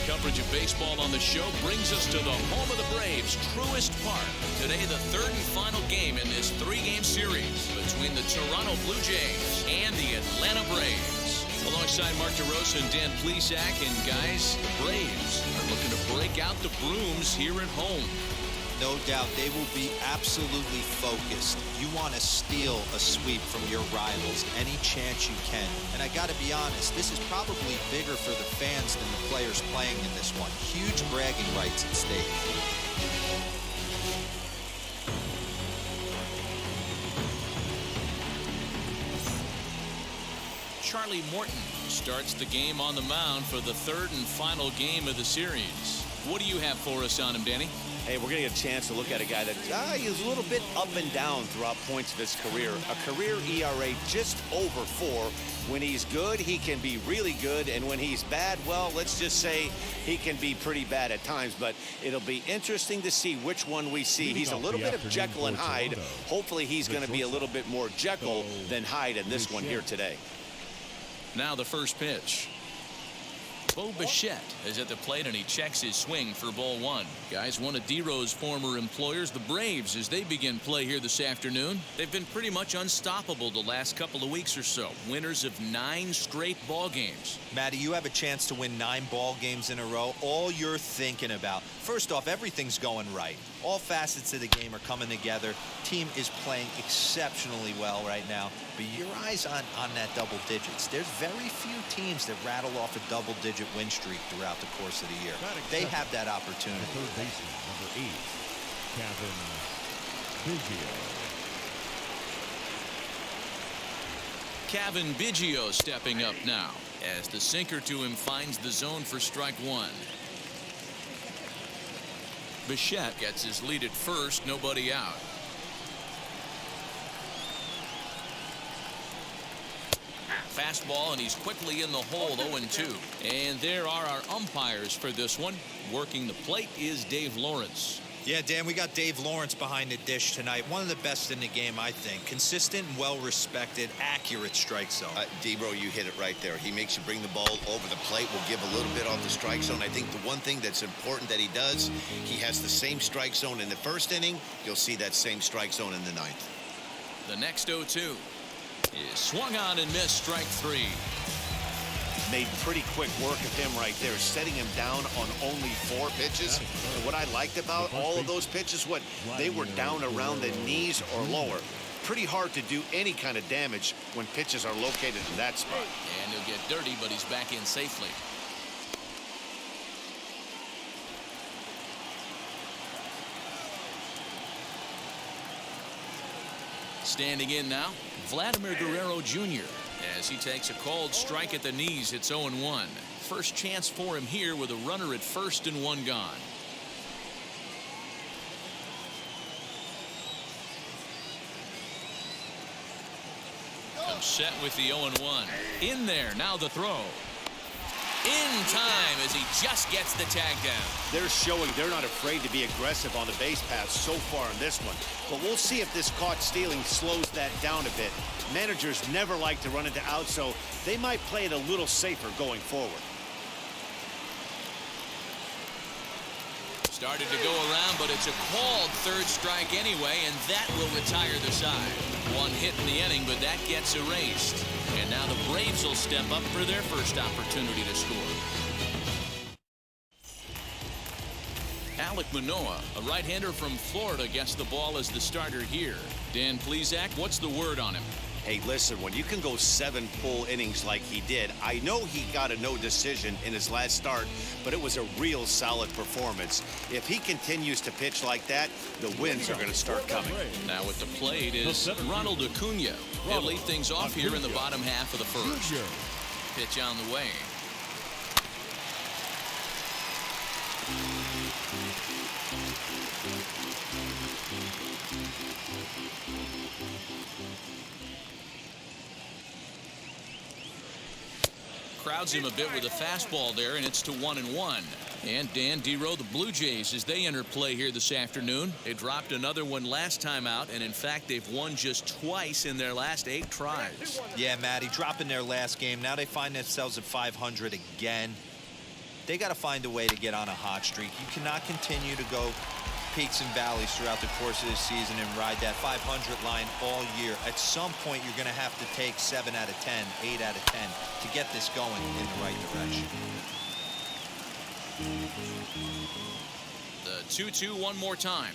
coverage of baseball on the show brings us to the home of the Braves, Truist Park. Today, the third and final game in this three-game series between the Toronto Blue Jays and the Atlanta Braves. Alongside Mark DeRosa and Dan Plesac, and guys, the Braves are looking to break out the brooms here at home. No doubt they will be absolutely focused. You want to steal a sweep from your rivals any chance you can. And I got to be honest, this is probably bigger for the fans than the players playing in this one. Huge bragging rights at stake. Charlie Morton starts the game on the mound for the third and final game of the series. What do you have for us on him, Danny? Hey, we're going to get a chance to look at a guy that he's a little bit up and down throughout points of his career. A career ERA just over 4. When he's good, he can be really good. And when he's bad, well, let's just say he can be pretty bad at times. But it'll be interesting to see which one we see. He's a little bit of Jekyll and Hyde. Hopefully he's going to be a little bit more Jekyll than Hyde in this one here today. Now the first pitch. Vogt is at the plate, and he checks his swing for ball 1. Guys, one of D-Row's former employers, the Braves, as they begin play here this afternoon. They've been pretty much unstoppable the last couple of weeks or so. Winners of 9 straight ball games. Matty, you have a chance to win 9 ball games in a row. All you're thinking about, first off, everything's going right. All facets of the game are coming together. Team is playing exceptionally well right now. But your eyes on that double digits. There's very few teams that rattle off a double-digit win streak throughout the course of the year. They have that opportunity. Third baseman, number 8, Cavan Biggio stepping up now as the sinker to him finds the zone for strike 1. Bichette gets his lead at first, nobody out. Fastball, and he's quickly in the hole, 0-2. And there are our umpires for this one. Working the plate is Dave Lawrence. Yeah, Dan, we got Dave Lawrence behind the dish tonight. One of the best in the game, I think. Consistent, well-respected, accurate strike zone. D-Bro, you hit it right there. He makes you bring the ball over the plate. Will give a little bit off the strike zone. I think the one thing that's important that he does, he has the same strike zone in the first inning. You'll see that same strike zone in the 9th. The next 0-2 is swung on and missed, strike 3. Made pretty quick work of him right there, setting him down on only 4 pitches. And what I liked about all of those pitches, they were down around the knees or lower. Pretty hard to do any kind of damage when pitches are located in that spot. And he'll get dirty, but he's back in safely. Standing in now, Vladimir Guerrero Jr. as he takes a called strike at the knees. It's 0-1. First chance for him here with a runner at first and 1 gone. Comes set with the 0-1. In there, now the throw. In time as he just gets the tag down. They're showing they're not afraid to be aggressive on the base paths so far in this one. But we'll see if this caught stealing slows that down a bit. Managers never like to run into outs, so they might play it a little safer going forward. Started to go around, but it's a called third strike anyway, and that will retire the side. 1 hit in the inning, but that gets erased. And now the Braves will step up for their first opportunity to score. Alek Manoah, a right-hander from Florida, gets the ball as the starter here. Dan Plesac, what's the word on him? Hey, listen, when you can go 7 full innings like he did, I know he got a no decision in his last start, but it was a real solid performance. If he continues to pitch like that, the wins are going to start coming. Now at the plate is Ronald Acuna. He'll lead things off here in the bottom half of the first. Pitch on the way. Crowds him a bit with a fastball there, and it's to 1-1. And Dan, D-Row, the Blue Jays, as they enter play here this afternoon, they dropped another one last time out, and in fact, they've won just twice in their last 8 tries. Yeah, Matty, dropping their last game. Now they find themselves at 500 again. They got to find a way to get on a hot streak. You cannot continue to go peaks and valleys throughout the course of this season and ride that 500 line all year. At some point, you're going to have to take 7 out of 10, 8 out of 10 to get this going in the right direction. The 2-2 one more time.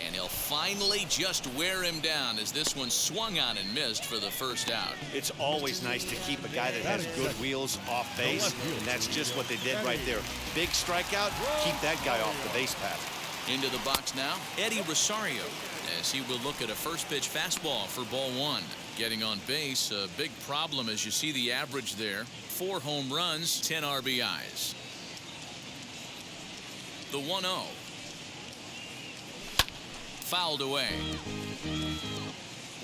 And he'll finally just wear him down as this one swung on and missed for the first out. It's always nice to keep a guy that has good wheels off base, and that's just what they did right there. Big strikeout, keep that guy off the base path. Into the box now, Eddie Rosario, as he will look at a first pitch fastball for ball 1. Getting on base, a big problem as you see the average there. 4 home runs, 10 RBIs. The 1-0. Fouled away.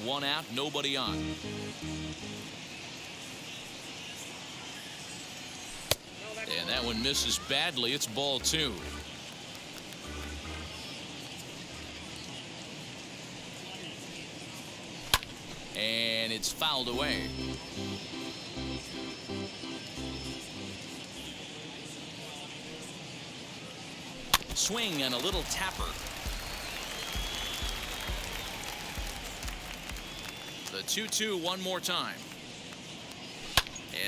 1 out, nobody on. And that one misses badly. It's ball 2. And it's fouled away. Swing and a little tapper. The 2-2 one more time.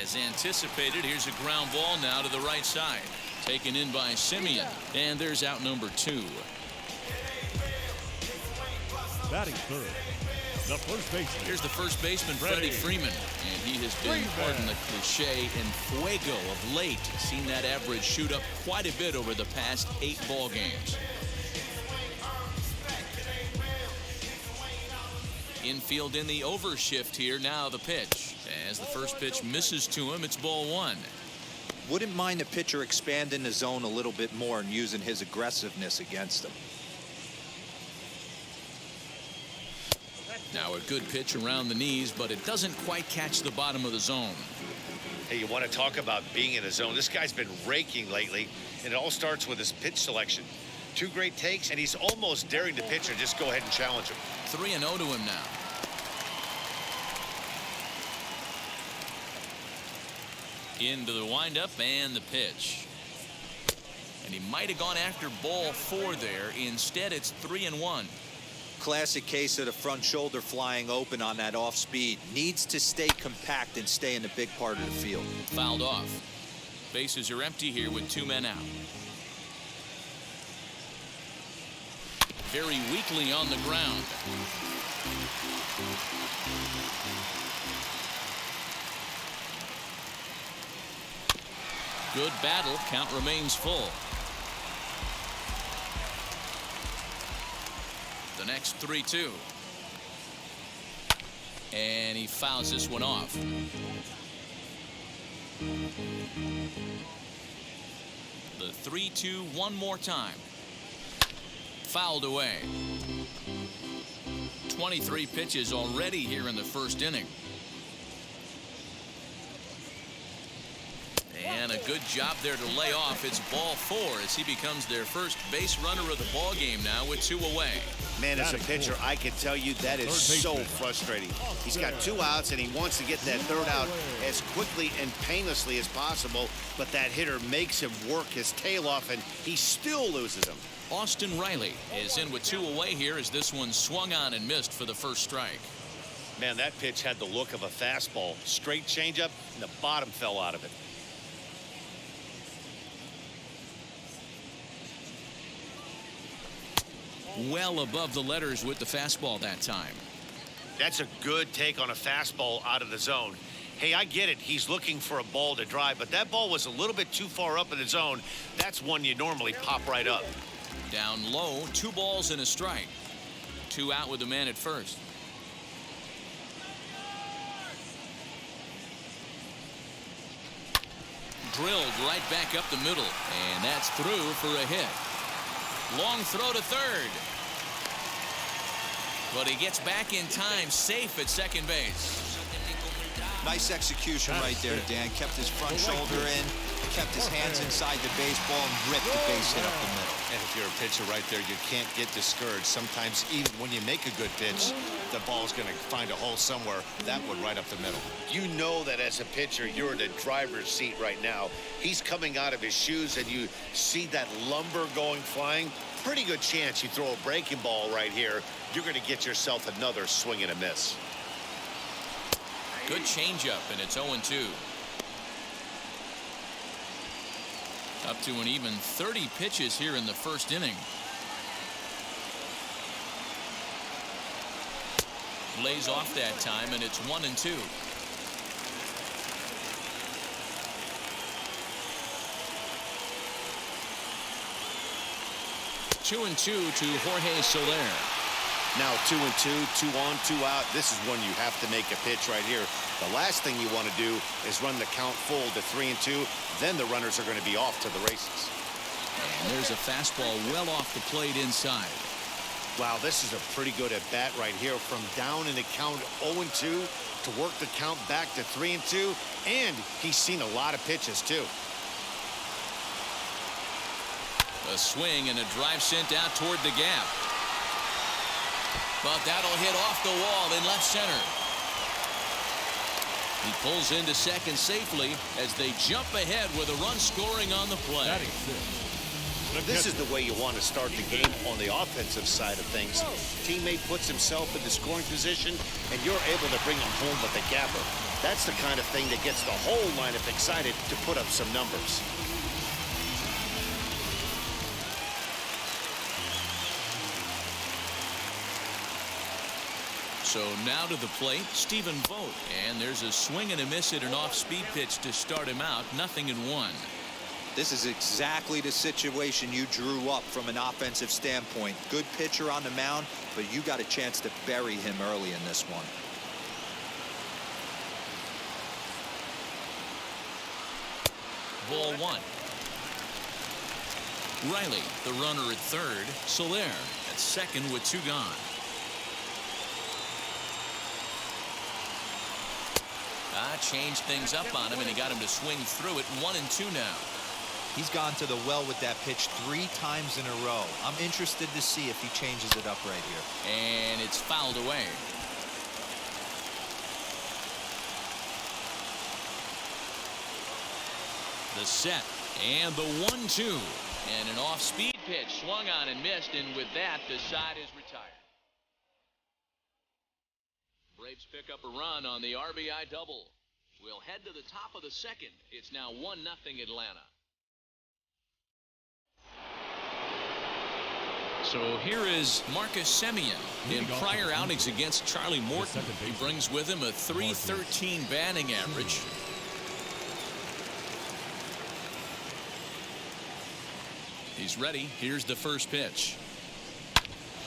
As anticipated, here's a ground ball now to the right side. Taken in by Simeon. And there's out number 2. Batting third, the first baseman. Here's the first baseman, Freddy Freeman. And he has been, pardon the cliche, in fuego of late. Seen that average shoot up quite a bit over the past 8 ball games. Infield in the overshift here. Now the pitch. As the first pitch misses to him, it's ball 1. Wouldn't mind the pitcher expanding the zone a little bit more and using his aggressiveness against him. Now a good pitch around the knees, but it doesn't quite catch the bottom of the zone. Hey, you want to talk about being in a zone? This guy's been raking lately, and it all starts with his pitch selection. 2 great takes, and he's almost daring the pitcher just go ahead and challenge him. 3-0 to him now. Into the windup and the pitch. And he might have gone after ball 4 there. Instead, it's 3-1. Classic case of the front shoulder flying open on that off speed. Needs to stay compact and stay in the big part of the field. Fouled off. Bases are empty here with 2 men out. Very weakly on the ground. Good battle. Count remains full. The next 3-2. And he fouls this one off. The 3-2 one more time. Fouled away. 23 pitches already here in the first inning. And a good job there to lay off. It's ball 4 as he becomes their first base runner of the ball game now with 2 away. Man, as a pitcher, I can tell you that is so frustrating. He's got 2 outs, and he wants to get that 3rd out as quickly and painlessly as possible, but that hitter makes him work his tail off, and he still loses him. Austin Riley is in with 2 away here as this one swung on and missed for the first strike. Man, that pitch had the look of a fastball. Straight changeup, and the bottom fell out of it. Well above the letters with the fastball that time. That's a good take on a fastball out of the zone. Hey, I get it. He's looking for a ball to drive, but that ball was a little bit too far up in the zone. That's one you normally pop right up. Down low, 2 balls and a strike. 2 out with the man at first. Drilled right back up the middle, and that's through for a hit. Long throw to third. But he gets back in time, safe at second base. Nice execution right there, Dan. Kept his front shoulder in, kept his hands inside the baseball, and ripped the base hit up the middle. And if you're a pitcher right there, you can't get discouraged. Sometimes even when you make a good pitch, the ball's going to find a hole somewhere. That one right up the middle. You know that as a pitcher, you're in the driver's seat right now. He's coming out of his shoes, and you see that lumber going flying. Pretty good chance you throw a breaking ball right here, you're going to get yourself another swing and a miss. Good changeup, and it's 0-2. Up to an even 30 pitches here in the first inning. Lays off that time, and it's 1-2. Two and two to Jorge Soler. Now 2-2, 2 on, 2 out. This is when you have to make a pitch right here. The last thing you want to do is run the count full to 3-2. Then the runners are going to be off to the races. And there's a fastball well off the plate inside. Wow, this is a pretty good at bat right here. From down in the count 0-2 to work the count back to 3-2. And he's seen a lot of pitches too. A swing and a drive sent out toward the gap. But that'll hit off the wall in left center. He pulls into second safely as they jump ahead with a run scoring on the play. This is the way you want to start the game on the offensive side of things. Teammate puts himself in the scoring position, and you're able to bring him home with a gapper. That's the kind of thing that gets the whole lineup excited to put up some numbers. So now to the plate, Stephen Vogt. And there's a swing and a miss at an off-speed pitch to start him out. 0-1. This is exactly the situation you drew up from an offensive standpoint. Good pitcher on the mound, but you got a chance to bury him early in this one. Ball one. Riley, the runner at third. Soler at second with 2 gone. Changed things up on him, and he got him to swing through it. 1-2 now. He's gone to the well with that pitch 3 times in a row. I'm interested to see if he changes it up right here. And it's fouled away. The set and the 1-2. And an off-speed pitch swung on and missed, and with that, the side is retired. Braves pick up a run on the RBI double. We'll head to the top of the second. It's now 1-0 Atlanta. So here is Marcus Semien. In prior outings against Charlie Morton, he brings with him a .313 batting average. He's ready. Here's the first pitch.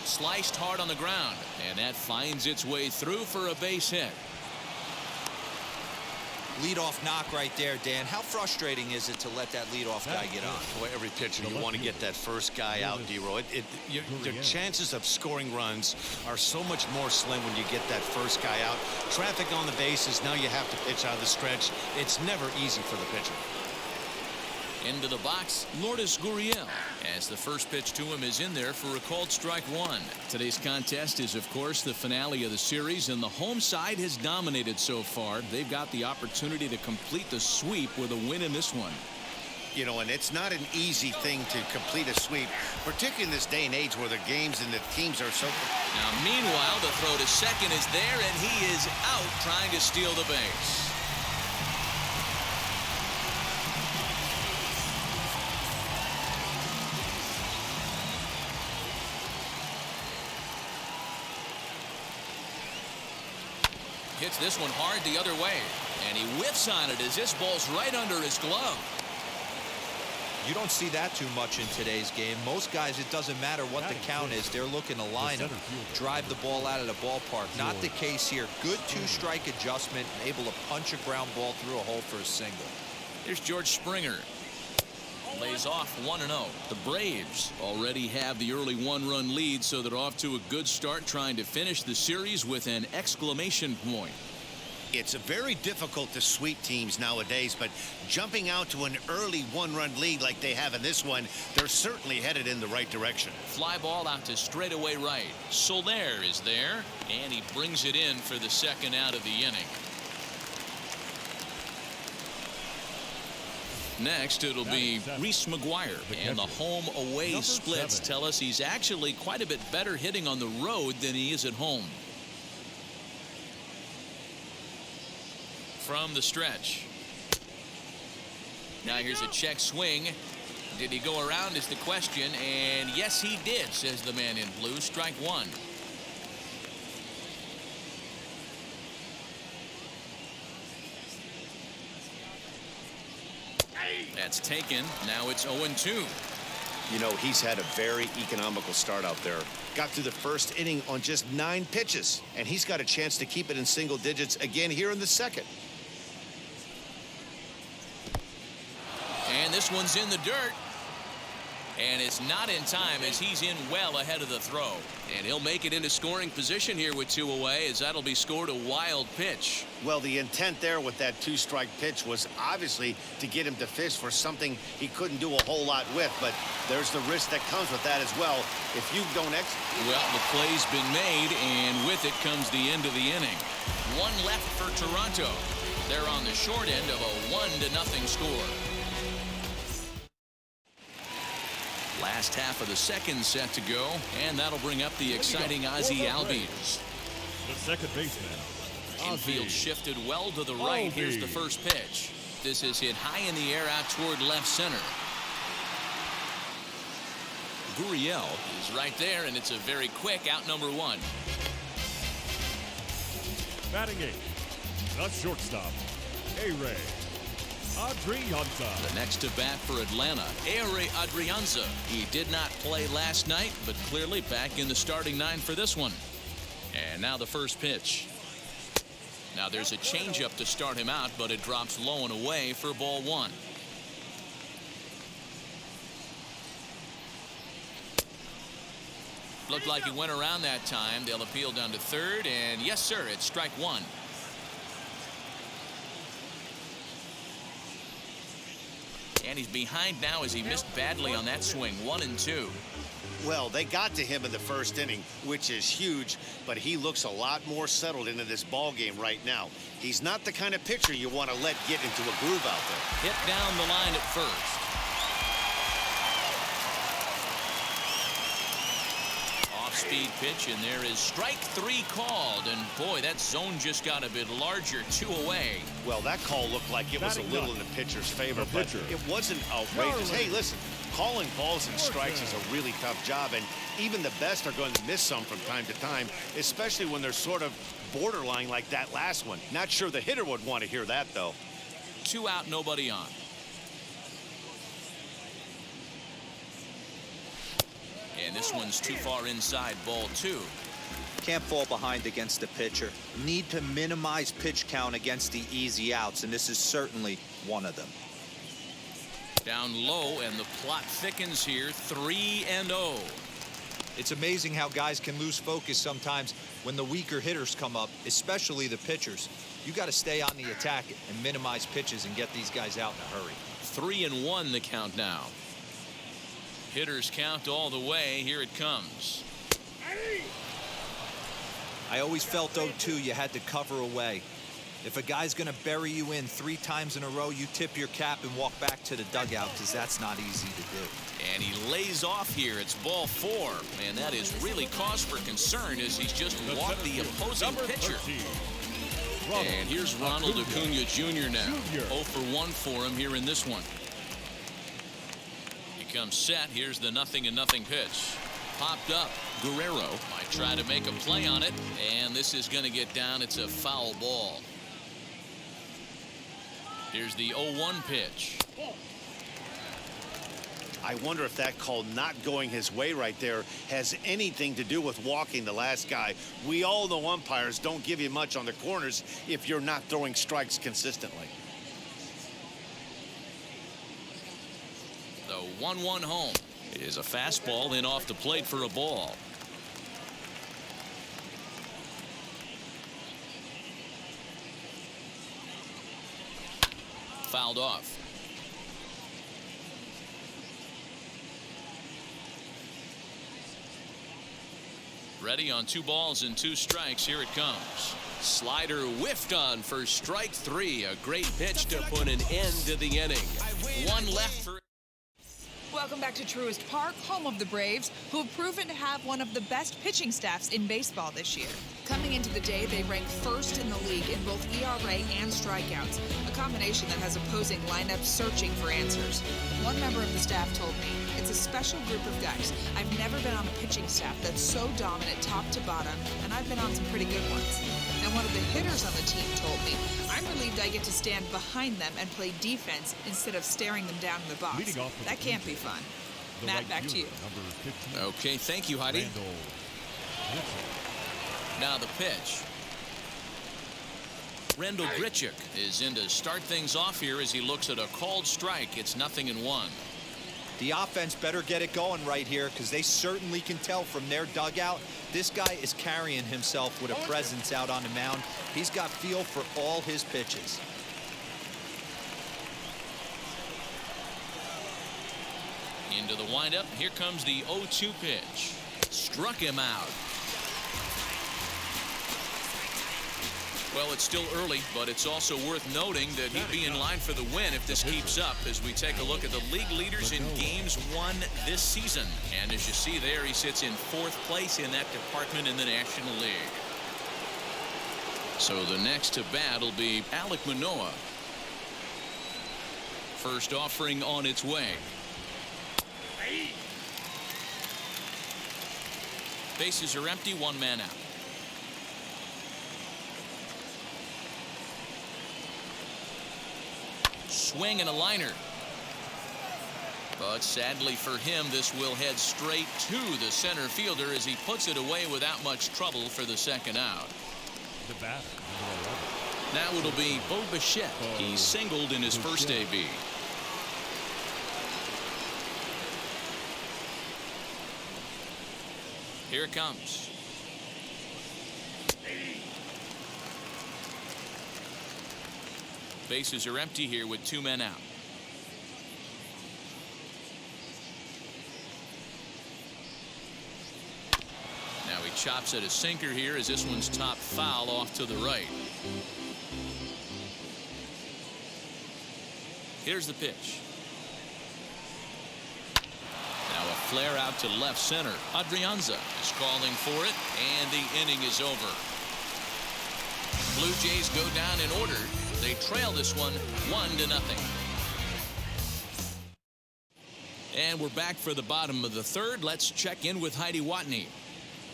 Sliced hard on the ground, and that finds its way through for a base hit. Leadoff knock right there, Dan. How frustrating is it to let that leadoff guy get on? Boy, every pitcher, you want to get that first guy out, D-Roy. The chances of scoring runs are so much more slim when you get that first guy out. Traffic on the bases, now you have to pitch out of the stretch. It's never easy for the pitcher. Into the box, Lourdes Gurriel, as the first pitch to him is in there for a called strike 1. Today's contest is, of course, the finale of the series, and the home side has dominated so far. They've got the opportunity to complete the sweep with a win in this one. You know, and it's not an easy thing to complete a sweep, particularly in this day and age where the games and the teams are so... Now, meanwhile, the throw to second is there, and he is out trying to steal the base. Hits this one hard the other way, and he whiffs on it as this ball's right under his glove. You don't see that too much in today's game. Most guys, it doesn't matter what the count is. They're looking to line up, drive the ball out of the ballpark. Not the case here. Good 2-strike adjustment, and able to punch a ground ball through a hole for a single. Here's George Springer. Lays off 1-0. The Braves already have the early 1-run lead, so they're off to a good start trying to finish the series with an exclamation point. It's very difficult to sweep teams nowadays, but jumping out to an early one-run lead like they have in this one, they're certainly headed in the right direction. Fly ball out to straightaway right. Soler is there, and he brings it in for the second out of the inning. Next, it'll be Reese McGuire, and the home-away splits tell us he's actually quite a bit better hitting on the road than he is at home. From the stretch. Now here's a check swing. Did he go around is the question, and yes he did, says the man in blue. Strike one. That's taken. Now it's 0-2. You know, he's had a very economical start out there. Got through the first inning on just 9 pitches, and he's got a chance to keep it in single digits again here in the second. And this one's in the dirt. And it's not in time as he's in well ahead of the throw. And he'll make it into scoring position here with 2 away, as that'll be scored a wild pitch. Well, the intent there with that 2-strike pitch was obviously to get him to fish for something he couldn't do a whole lot with, but there's the risk that comes with that as well. If you don't Well, the play's been made, and with it comes the end of the inning. 1 left for Toronto. They're on the short end of a 1-0 score. Last half of the second set to go, and that'll bring up the exciting Ozzie Albies. The second baseman, Infield shifted well to the right. Here's the first pitch. This is hit high in the air out toward left center. Gurriel is right there, and it's a very quick out number 1. Batting 8th, the shortstop, A-Ray Adrianza. The next to bat for Atlanta, A-Ray Adrianza. He did not play last night, but clearly back in the starting 9 for this one. And now the first pitch. Now there's a changeup to start him out, but it drops low and away for ball 1. Looked like he went around that time. They'll appeal down to third, and yes sir, it's strike 1. And he's behind now as he missed badly on that swing. 1-2. Well, they got to him in the first inning, which is huge, but he looks a lot more settled into this ball game right now. He's not the kind of pitcher you want to let get into a groove out there. Hit down the line at first. Off-speed pitch, and there is strike 3 called. And boy, that zone just got a bit larger. 2 away. Well, that call looked like it was a little in the pitcher's favor, but it wasn't outrageous. Hey, listen, calling balls and strikes is a really tough job, and even the best are going to miss some from time to time, especially when they're sort of borderline like that last one. Not sure the hitter would want to hear that, though. 2 out, nobody on. And this one's too far inside, ball 2. Can't fall behind against the pitcher. Need to minimize pitch count against the easy outs, and this is certainly one of them. Down low, and the plot thickens here. 3-0. It's amazing how guys can lose focus sometimes when the weaker hitters come up, especially the pitchers. You got to stay on the attack and minimize pitches and get these guys out in a hurry. 3-1 the count now. Hitters count all the way. Here it comes. I always felt 0-2 you had to cover away. If a guy's going to bury you in 3 times in a row, you tip your cap and walk back to the dugout, because that's not easy to do. And he lays off here. It's ball 4. And that is really cause for concern as he's just walked the opposing pitcher. And here's Ronald Acuna Jr. now. 0 for 1 for him here in this one. He comes set. Here's the 0-0 pitch. Popped up. Guerrero might try to make a play on it, and this is going to get down. It's a foul ball. Here's the 0-1 pitch. I wonder if that call not going his way right there has anything to do with walking the last guy. We all know umpires don't give you much on the corners if you're not throwing strikes consistently. The 1-1 home is a fastball in off the plate for a ball. fouled off. Ready on 2 balls and 2 strikes. Here it comes. Slider whiffed on for strike 3. A great pitch to put an end to the inning. 1 left for. Welcome back to Truist Park, home of the Braves, who have proven to have one of the best pitching staffs in baseball this year. Coming into the day, they rank first in the league in both ERA and strikeouts, a combination that has opposing lineups searching for answers. One member of the staff told me, "It's a special group of guys. I've never been on a pitching staff that's so dominant top to bottom, and I've been on some pretty good ones." And one of the hitters on the team told me, "I'm relieved I get to stand behind them and play defense instead of staring them down in the box. That can't be fun." Matt, back to you. Okay, thank you, Heidi. Now the pitch. Rendell Grichuk is in to start things off here as he looks at a called strike. It's 0-1. The offense better get it going right here, because they certainly can tell from their dugout this guy is carrying himself with a presence out on the mound. He's got feel for all his pitches. Into the windup. Here comes the 0-2 pitch. Struck him out. Well, it's still early, but it's also worth noting that he'd be in line for the win if this keeps up as we take a look at the league leaders in games won this season. And as you see there, he sits in 4th place in that department in the National League. So the next to bat will be Alek Manoah. First offering on its way. Bases are empty, 1 man out. Swing and a liner. But sadly for him, this will head straight to the center fielder as he puts it away without much trouble for the 2nd out. The batter, now it'll be Bo Bichette. He singled in his first AB. Here it comes. Bases are empty here with 2 men out. Now he chops at a sinker here as this one's top foul off to the right. Here's the pitch. Now a flare out to left center. Adrianza is calling for it, and the inning is over. Blue Jays go down in order. They trail this one 1-0. And we're back for the bottom of the 3rd. Let's check in with Heidi Watney.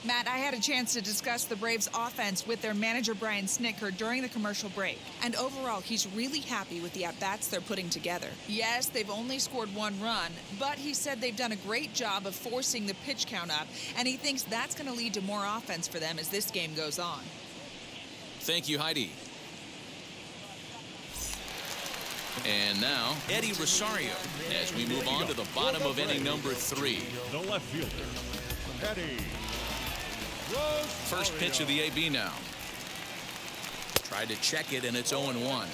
Matt, I had a chance to discuss the Braves offense with their manager Brian Snitker during the commercial break. And overall, he's really happy with the at-bats they're putting together. Yes, they've only scored 1 run, but he said they've done a great job of forcing the pitch count up, and he thinks that's going to lead to more offense for them as this game goes on. Thank you, Heidi. And now, Eddie Rosario as we move on to the bottom of inning number 3. The left fielder, Eddie. First pitch of the AB now. Tried to check it, and it's 0-1.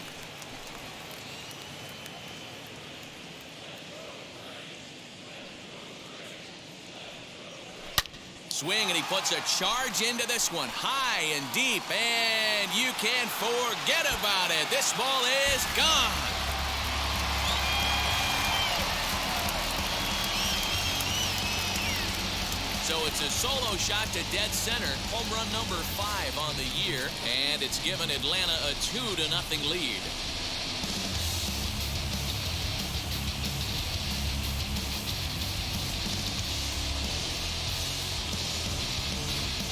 Swing, and he puts a charge into this one. High and deep, and you can't forget about it. This ball is gone. So it's a solo shot to dead center. Home run number 5 on the year, and it's given Atlanta a 2-0 lead.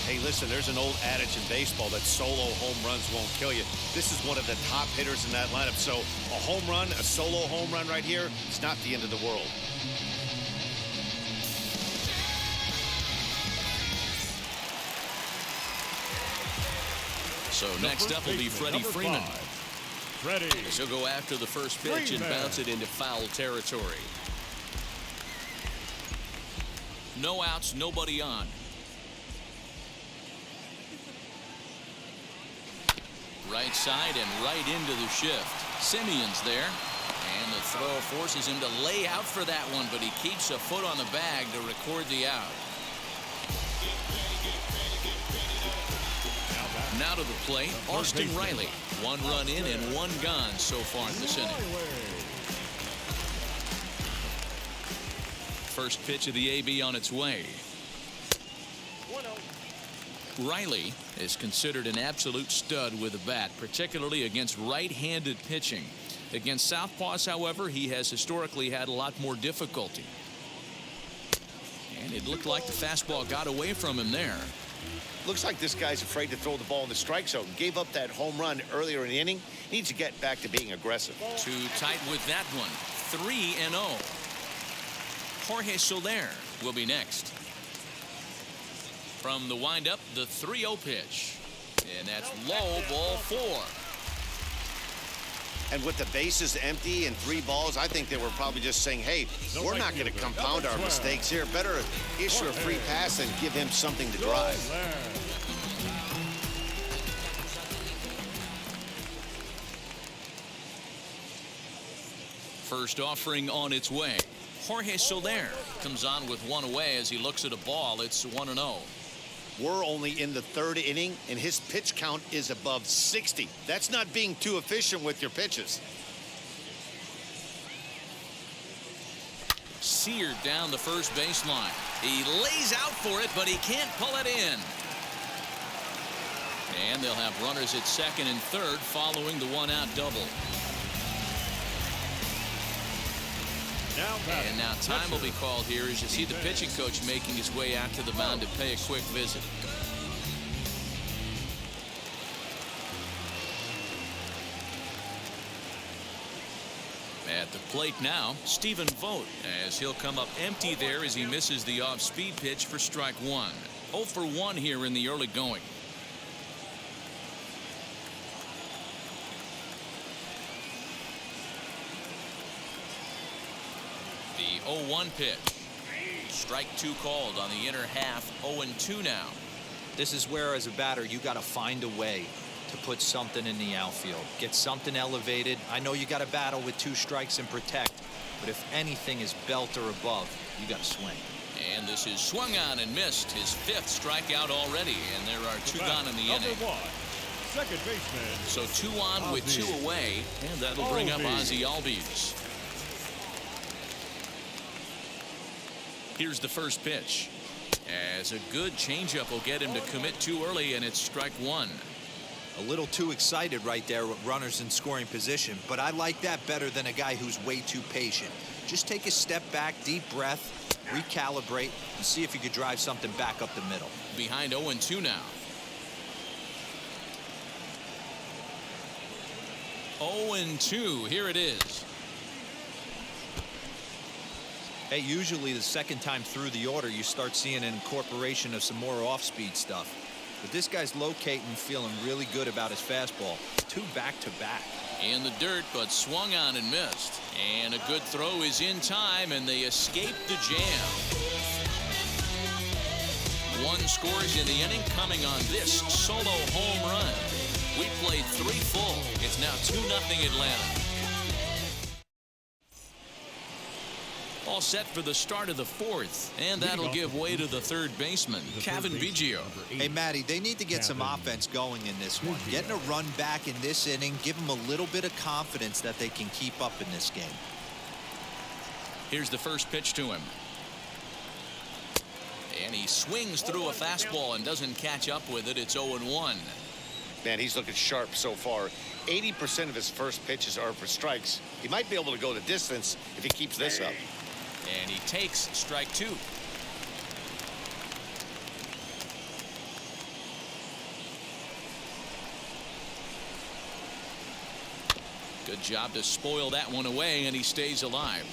Hey, listen, there's an old adage in baseball that solo home runs won't kill you. This is one of the top hitters in that lineup. So a home run, a solo home run right here, it's not the end of the world. So next up will be Freddy Freeman. Freddy. He'll go after the first pitch and bounce it into foul territory. No outs, nobody on. Right side and right into the shift. Simeon's there. And the throw forces him to lay out for that one, but he keeps a foot on the bag to record the out. Now to the plate, Austin Riley. 1 run in and 1 gone so far in this inning. First pitch of the AB on its way. Riley is considered an absolute stud with a bat, particularly against right-handed pitching. Against southpaws, however, he has historically had a lot more difficulty. And it looked like the fastball got away from him there. Looks like this guy's afraid to throw the ball in the strike zone. Gave up that home run earlier in the inning. Needs to get back to being aggressive. Too tight with that one. 3-0. Jorge Soler will be next. From the windup, the 3-0 pitch. And that's low, ball 4. And with the bases empty and 3 balls, I think they were probably just saying, hey, we're not going to compound our mistakes here. Better issue a free pass and give him something to drive. First offering on its way. Jorge Soler comes on with 1 away as he looks at a ball. It's 1-0. We're only in the 3rd inning, and his pitch count is above 60. That's not being too efficient with your pitches. Seared down the first baseline. He lays out for it, but he can't pull it in. And they'll have runners at 2nd and 3rd following the 1-out double. And now time will be called here as you see the pitching coach making his way out to the mound to pay a quick visit. At the plate now, Stephen Vogt, as he'll come up empty there as he misses the off-speed pitch for strike 1. 0 for 1 here in the early going. The 0-1 pitch. Strike 2 called on the inner half. 0-2 now. This is where, as a batter, you got to find a way to put something in the outfield. Get something elevated. I know you got to battle with 2 strikes and protect, but if anything is belt or above, you got to swing. And this is swung on and missed. His 5th strikeout already, and there are 2 gone in the inning. Second baseman. So 2 on with 2 away, and that'll bring up Ozzie Albies. Here's the first pitch. As a good changeup will get him to commit too early, and it's strike 1. A little too excited right there with runners in scoring position, but I like that better than a guy who's way too patient. Just take a step back, deep breath, recalibrate, and see if you could drive something back up the middle. Behind 0-2 now. 0-2. Here it is. Hey, usually the second time through the order, you start seeing an incorporation of some more off-speed stuff. But this guy's locating, feeling really good about his fastball. 2 back-to-back. In the dirt, but swung on and missed. And a good throw is in time, and they escape the jam. 1 scores in the inning, coming on this solo home run. We played 3 full. It's now 2-0 Atlanta. All set for the start of the 4th, and that'll give way to the 3rd baseman, Kevin Biggio. Hey, Matty, they need to get some offense going in this one. Getting a run back in this inning, give them a little bit of confidence that they can keep up in this game. Here's the first pitch to him. And he swings through a fastball and doesn't catch up with it. It's 0-1. Man, he's looking sharp so far. 80% of his first pitches are for strikes. He might be able to go the distance if he keeps this up. And he takes strike 2. Good job to spoil that one away, and he stays alive.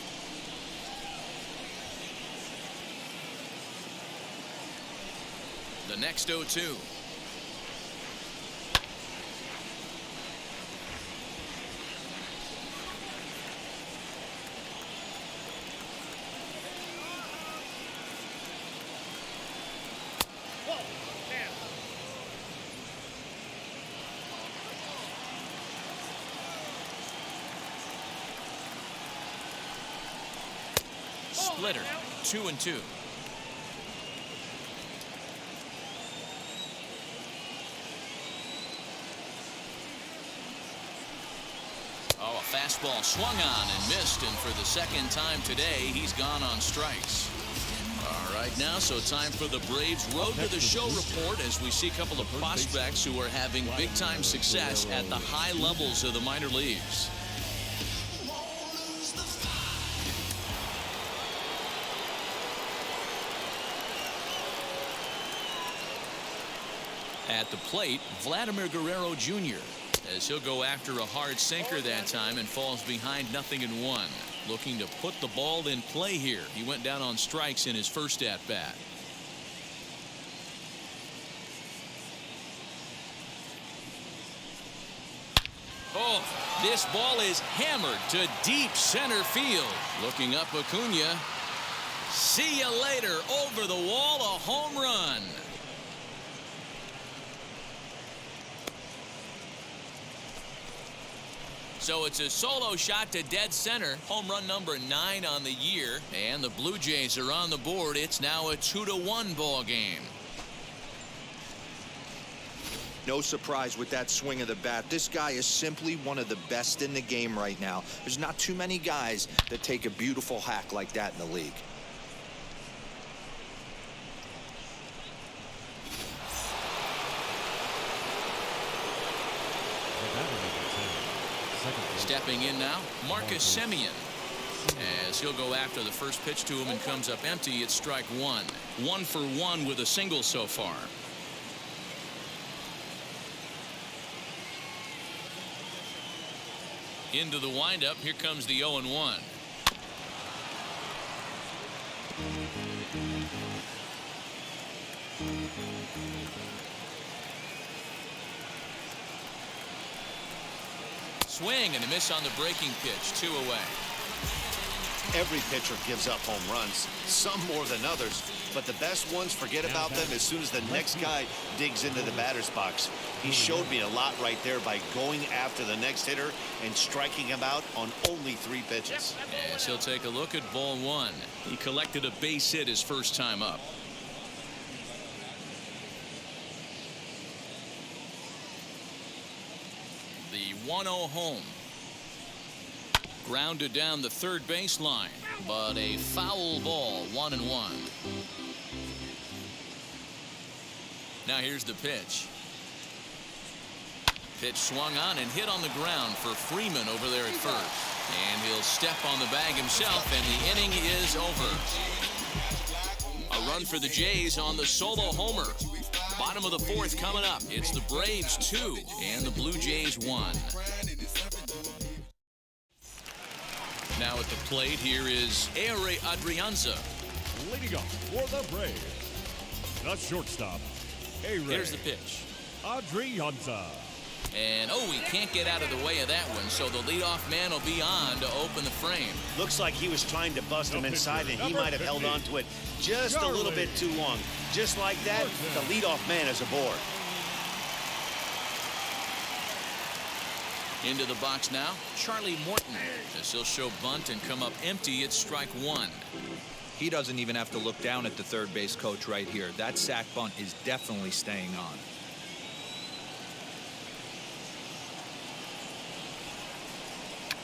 The next 0-2. splitter. 2-2. Oh, a fastball swung on and missed, and for the second time today, he's gone on strikes. All right, now, so time for the Braves Road to the Show report as we see a couple of prospects who are having big-time success at the high levels of the minor leagues. At the plate, Vladimir Guerrero Jr. as he'll go after a hard sinker that time and falls behind 0-1. Looking to put the ball in play here. He went down on strikes in his first at-bat. Oh, this ball is hammered to deep center field. Looking up, Acuna. See you later. Over the wall, a home run. So it's a solo shot to dead center. Home run number 9 on the year. And the Blue Jays are on the board. It's now a 2-1 ball game. No surprise with that swing of the bat. This guy is simply one of the best in the game right now. There's not too many guys that take a beautiful hack like that in the league. Stepping in now, Marcus Semien. As he'll go after the first pitch to him and comes up empty, it's strike one. 1 for 1 with a single so far. Into the windup, here comes the 0-1. Swing and a miss on the breaking pitch. 2 away. Every pitcher gives up home runs, some more than others, but the best ones forget about them as soon as the next guy digs into the batter's box. He showed me a lot right there by going after the next hitter and striking him out on only 3 pitches. As he'll take a look at ball 1. He collected a base hit his first time up. The 1-0 home. Grounded down the third baseline, but a foul ball. 1-1. Now here's the pitch. Pitch swung on and hit on the ground for Freeman over there at first. And he'll step on the bag himself, and the inning is over. A run for the Jays on the solo homer. Bottom of the 4th coming up. It's the Braves 2 and the Blue Jays 1. Now at the plate, here is Ehire Adrianza. Leading off for the Braves, the shortstop, Ehire. Here's the pitch. Adrianza. And, oh, he can't get out of the way of that one, so the leadoff man will be on to open the frame. Looks like he was trying to bust him inside, and he might have held on to it just a little bit too long. Just like that, the leadoff man is aboard. Into the box now, Charlie Morton. As he'll show bunt and come up empty, it's strike 1. He doesn't even have to look down at the third base coach right here. That sac bunt is definitely staying on.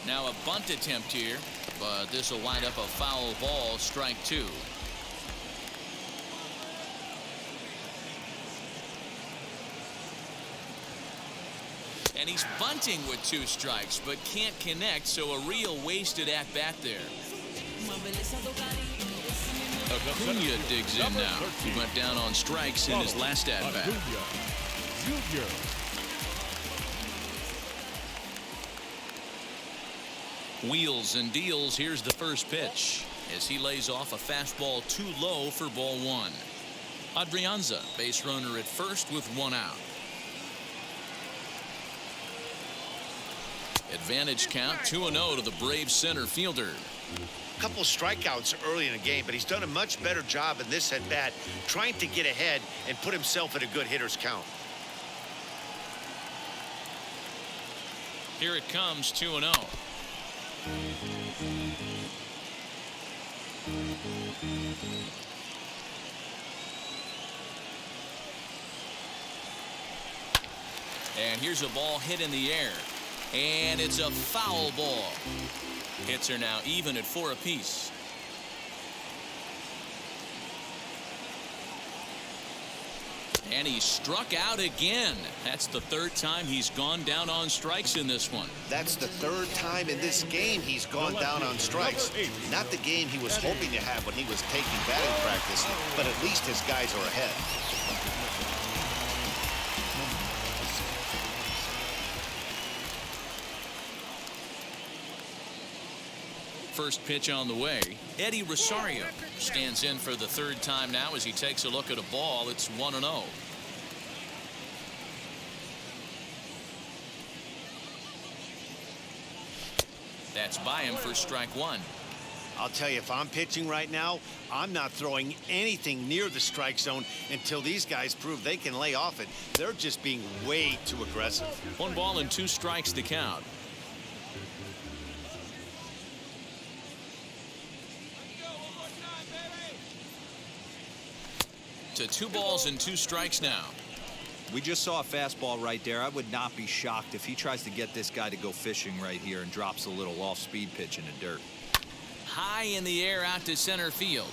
Now a bunt attempt here, but this will wind up a foul ball. Strike 2. And he's bunting with 2 strikes, but can't connect, so a real wasted at-bat there. Acuna digs in now. He went down on strikes in his last at-bat. Junior. Wheels and deals. Here's the first pitch as he lays off a fastball too low for ball 1. Adrianza, base runner at first with 1 out. Advantage count 2-0 to the Braves center fielder. A couple strikeouts early in the game, but he's done a much better job in this at bat trying to get ahead and put himself in a good hitter's count. Here it comes. 2-0. And here's a ball hit in the air. And it's a foul ball. Hits are now even at 4 apiece. And he struck out again. That's the 3rd time he's gone down on strikes in this one. That's the 3rd time in this game he's gone down on strikes. Not the game he was hoping to have when he was taking batting practice, but at least his guys are ahead. First pitch on the way. Eddie Rosario stands in for the 3rd time now as he takes a look at a ball. It's 1-0. That's by him for strike 1. I'll tell you, if I'm pitching right now, I'm not throwing anything near the strike zone until these guys prove they can lay off it. They're just being way too aggressive. 1 ball and 2 strikes to count. To 2 balls and 2 strikes now. We just saw a fastball right there. I would not be shocked if he tries to get this guy to go fishing right here and drops a little off-speed pitch in the dirt. High in the air out to center field.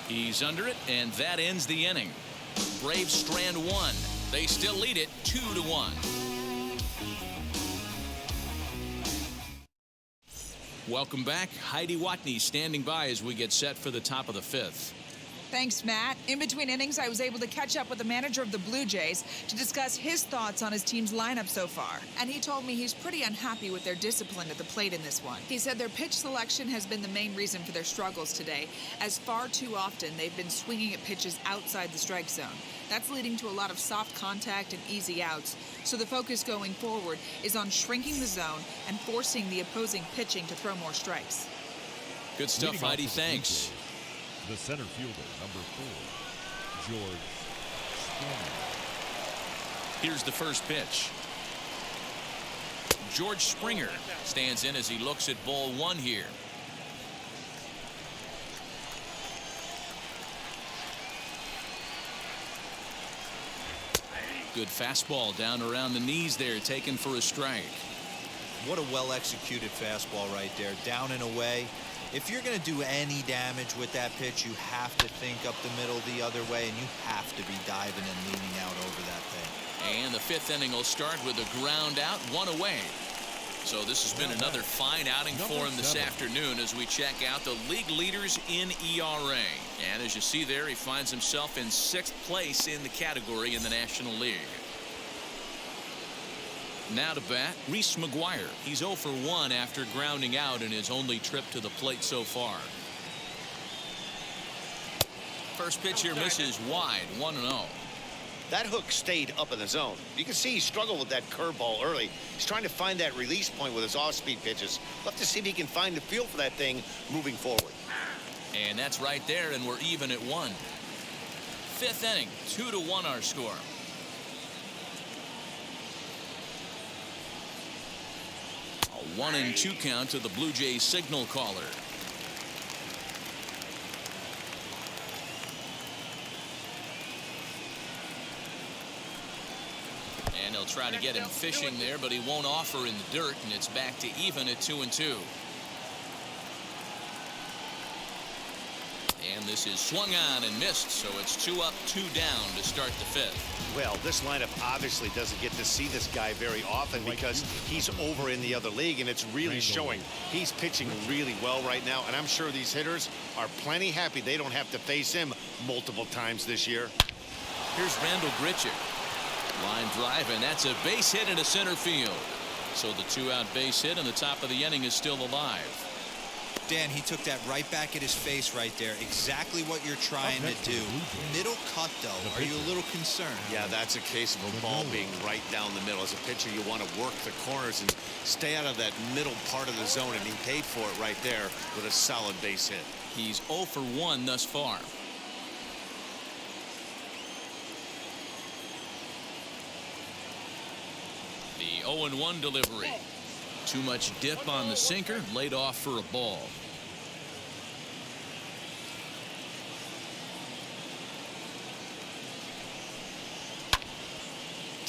He's under it, and that ends the inning. Braves strand 1. They still lead it 2-1. Welcome back. Heidi Watney standing by as we get set for the top of the 5th. Thanks, Matt. In between innings, I was able to catch up with the manager of the Blue Jays to discuss his thoughts on his team's lineup so far. And he told me he's pretty unhappy with their discipline at the plate in this one. He said their pitch selection has been the main reason for their struggles today, as far too often they've been swinging at pitches outside the strike zone. That's leading to a lot of soft contact and easy outs. So the focus going forward is on shrinking the zone and forcing the opposing pitching to throw more strikes. Good stuff, Heidi. Thanks. The center fielder, number 4, George Springer. Here's the first pitch. George Springer stands in as he looks at ball 1 here. Good fastball down around the knees there, taken for a strike. What a well-executed fastball right there, down and away. If you're going to do any damage with that pitch, you have to think up the middle the other way, and you have to be diving and leaning out over that thing. And the 5th inning will start with a ground out, 1 away. So this has been another fine outing for him this afternoon as we check out the league leaders in ERA. And as you see there, he finds himself in 6th place in the category in the National League. Now to bat, Reese McGuire. He's 0 for 1 after grounding out in his only trip to the plate so far. First pitch here misses wide, 1-0. That hook stayed up in the zone. You can see he struggled with that curveball early. He's trying to find that release point with his off-speed pitches. We'll have to see if he can find the feel for that thing moving forward. And that's right there, and we're even at 1. 5th inning, 2-1 our score. A 1-2 count to the Blue Jays signal caller. And he'll try to get him fishing there, but he won't offer in the dirt, and it's back to even at 2-2. And this is swung on and missed, so it's 2 up, 2 down to start the 5th. Well, this lineup obviously doesn't get to see this guy very often because he's over in the other league, and it's really showing. He's pitching really well right now, and I'm sure these hitters are plenty happy they don't have to face him multiple times this year. Here's Randall Grichuk. Line drive, and that's a base hit into center field. So the 2-out base hit, and the top of the inning is still alive. Dan, he took that right back at his face right there. Exactly what you're trying to do. Middle cut, though. Are you a little concerned? Yeah, that's a case of a ball being right down the middle. As a pitcher, you want to work the corners and stay out of that middle part of the zone, and he paid for it right there with a solid base hit. He's 0 for 1 thus far. The 0-1 delivery. Too much dip on the sinker, laid off for a ball.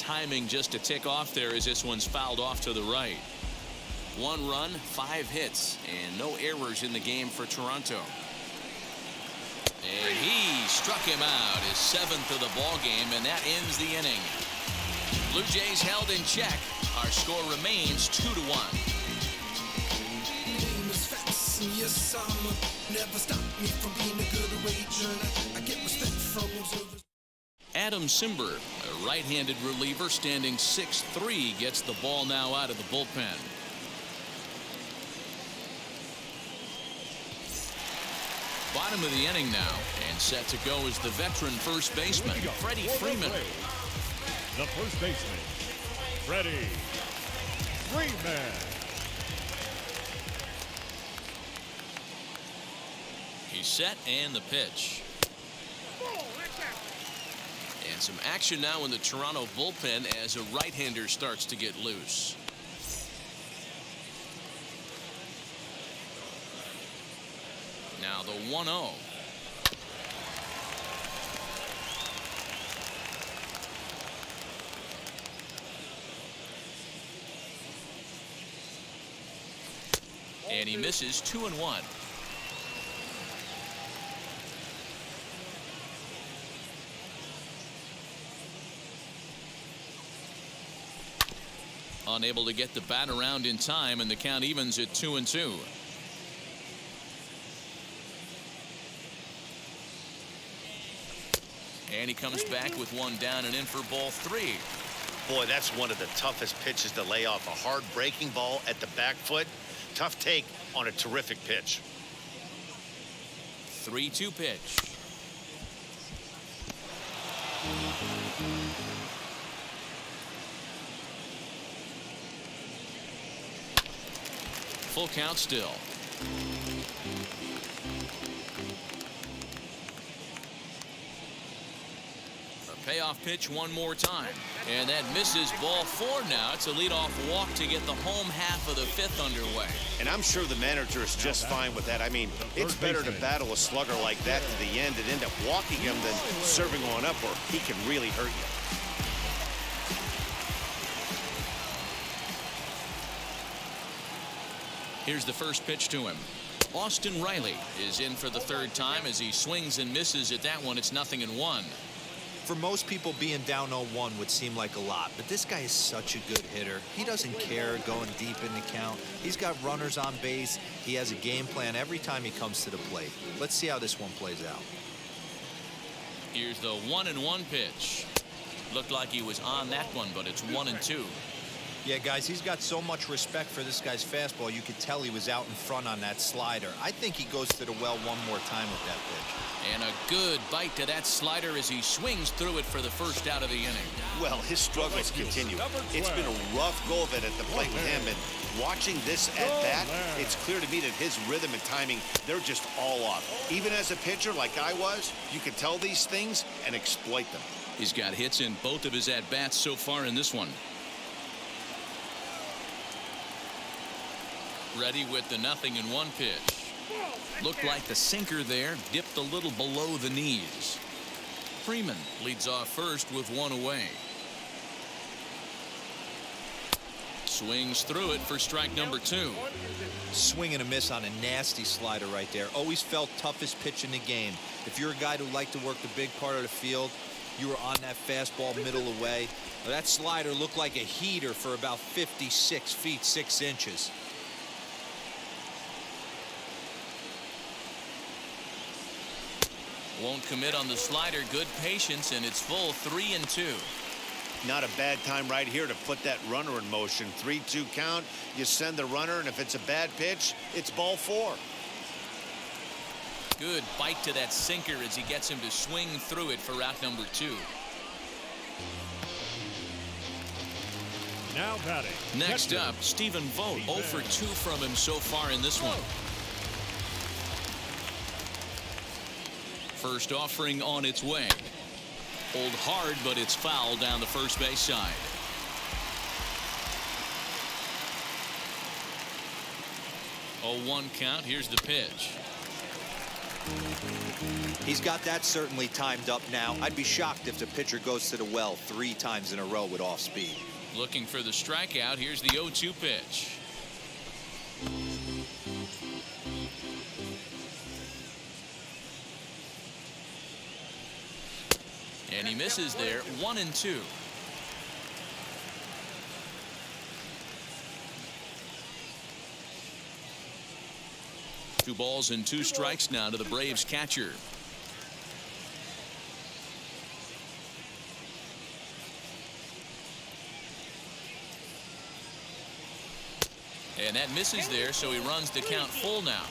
timing just to tick off there as this one's fouled off to the right. 1 run, 5 hits, and no errors in the game for Toronto. And he struck him out, his 7th of the ball game, and that ends the inning. Blue Jays held in check. Our score remains 2-1. Adam Simber, a right-handed reliever standing 6'3", gets the ball now out of the bullpen. Bottom of the inning now, and set to go is the veteran first baseman, Freddy Freeman. The first baseman, Freddy Freeman. He's set, and the pitch. And some action now in the Toronto bullpen as a right-hander starts to get loose. Now the 1-0. And he misses 2-1. Unable to get the bat around in time, and the count evens at 2-2. And he comes back with one down and in for ball 3. Boy, that's one of the toughest pitches to lay off. A hard breaking ball at the back foot. Tough take on a terrific pitch. 3-2 pitch. Full count still. A payoff pitch one more time. And that misses ball 4 now. It's a leadoff walk to get the home half of the 5th underway. And I'm sure the manager is just fine with that. I mean, it's better to battle a slugger like that to the end and end up walking him than serving one up where he can really hurt you. Here's the first pitch to him. Austin Riley is in for the 3rd time as he swings and misses at that one. It's 0-1. For most people, being down 0-1 would seem like a lot, but this guy is such a good hitter. He doesn't care going deep in the count. He's got runners on base. He has a game plan every time he comes to the plate. Let's see how this one plays out. Here's the 1-1 pitch. Looked like he was on that one, but it's 1-2. Yeah, guys, he's got so much respect for this guy's fastball. You could tell he was out in front on that slider. I think he goes to the well one more time with that pitch. And a good bite to that slider as he swings through it for the first out of the inning. Well, his struggles continue. It's been a rough go of it at the plate with him, and watching this at bat, it's clear to me that his rhythm and timing, they're just all off. Even as a pitcher like I was, you can tell these things and exploit them. He's got hits in both of his at-bats so far in this one. Ready with the 0-1 pitch. Looked like the sinker there dipped a little below the knees. Freeman leads off first with one away. Swings through it for strike number 2. Swing and a miss on a nasty slider right there. Always felt toughest pitch in the game. If you're a guy who liked to work the big part of the field, you were on that fastball middle away. Now, that slider looked like a heater for about 56 feet 6 inches. Won't commit on the slider. Good patience, and it's full 3-2. Not a bad time right here to put that runner in motion. 3-2 count. You send the runner, and if it's a bad pitch, it's ball 4. Good bite to that sinker as he gets him to swing through it for out number 2. Now batting. Next up, Stephen Vogt. 0 for 2 from him so far in this one. First offering on its way. Pulled hard, but it's foul down the first base side. 0-1 count. Here's the pitch. He's got that certainly timed up now. I'd be shocked if the pitcher goes to the well 3 times in a row with off speed. Looking for the strikeout. Here's the 0-2 pitch. And he misses there. 1-2. Two balls and 2 strikes now to the Braves catcher. And that misses there, so he runs the count full now.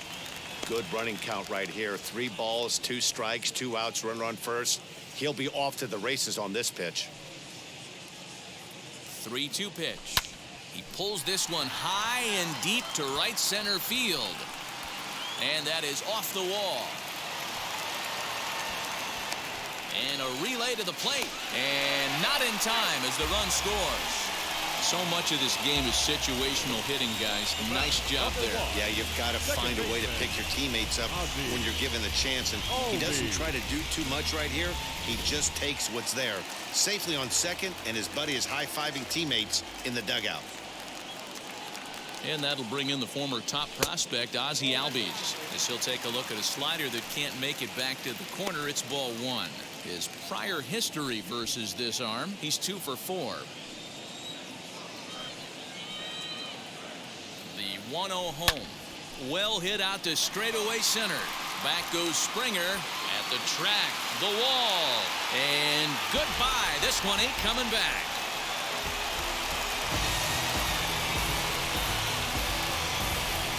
Good running count right here. 3 balls, 2 strikes, 2 outs, runner on first. He'll be off to the races on this pitch. 3-2 pitch. He pulls this one high and deep to right center field. And that is off the wall. And a relay to the plate. And not in time as the run scores. So much of this game is situational hitting, guys. Nice job there. Yeah, you've got to find a way to pick your teammates up when you're given the chance. And he doesn't try to do too much right here. He just takes what's there. Safely on second, and his buddy is high-fiving teammates in the dugout. And that'll bring in the former top prospect, Ozzie Albies, as he'll take a look at a slider that can't make it back to the corner. It's ball 1. His prior history versus this arm, he's 2 for 4. The 1-0 home. Well hit out to straightaway center. Back goes Springer at the track, the wall, and goodbye. This one ain't coming back.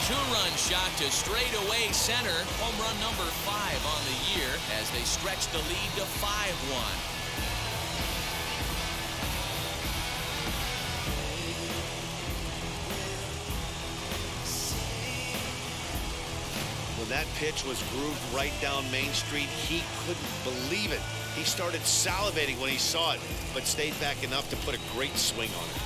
Two-run shot to straightaway center. Home run number 5 on the year as they stretch the lead to 5-1. When that pitch was grooved right down Main Street, he couldn't believe it. He started salivating when he saw it, but stayed back enough to put a great swing on it.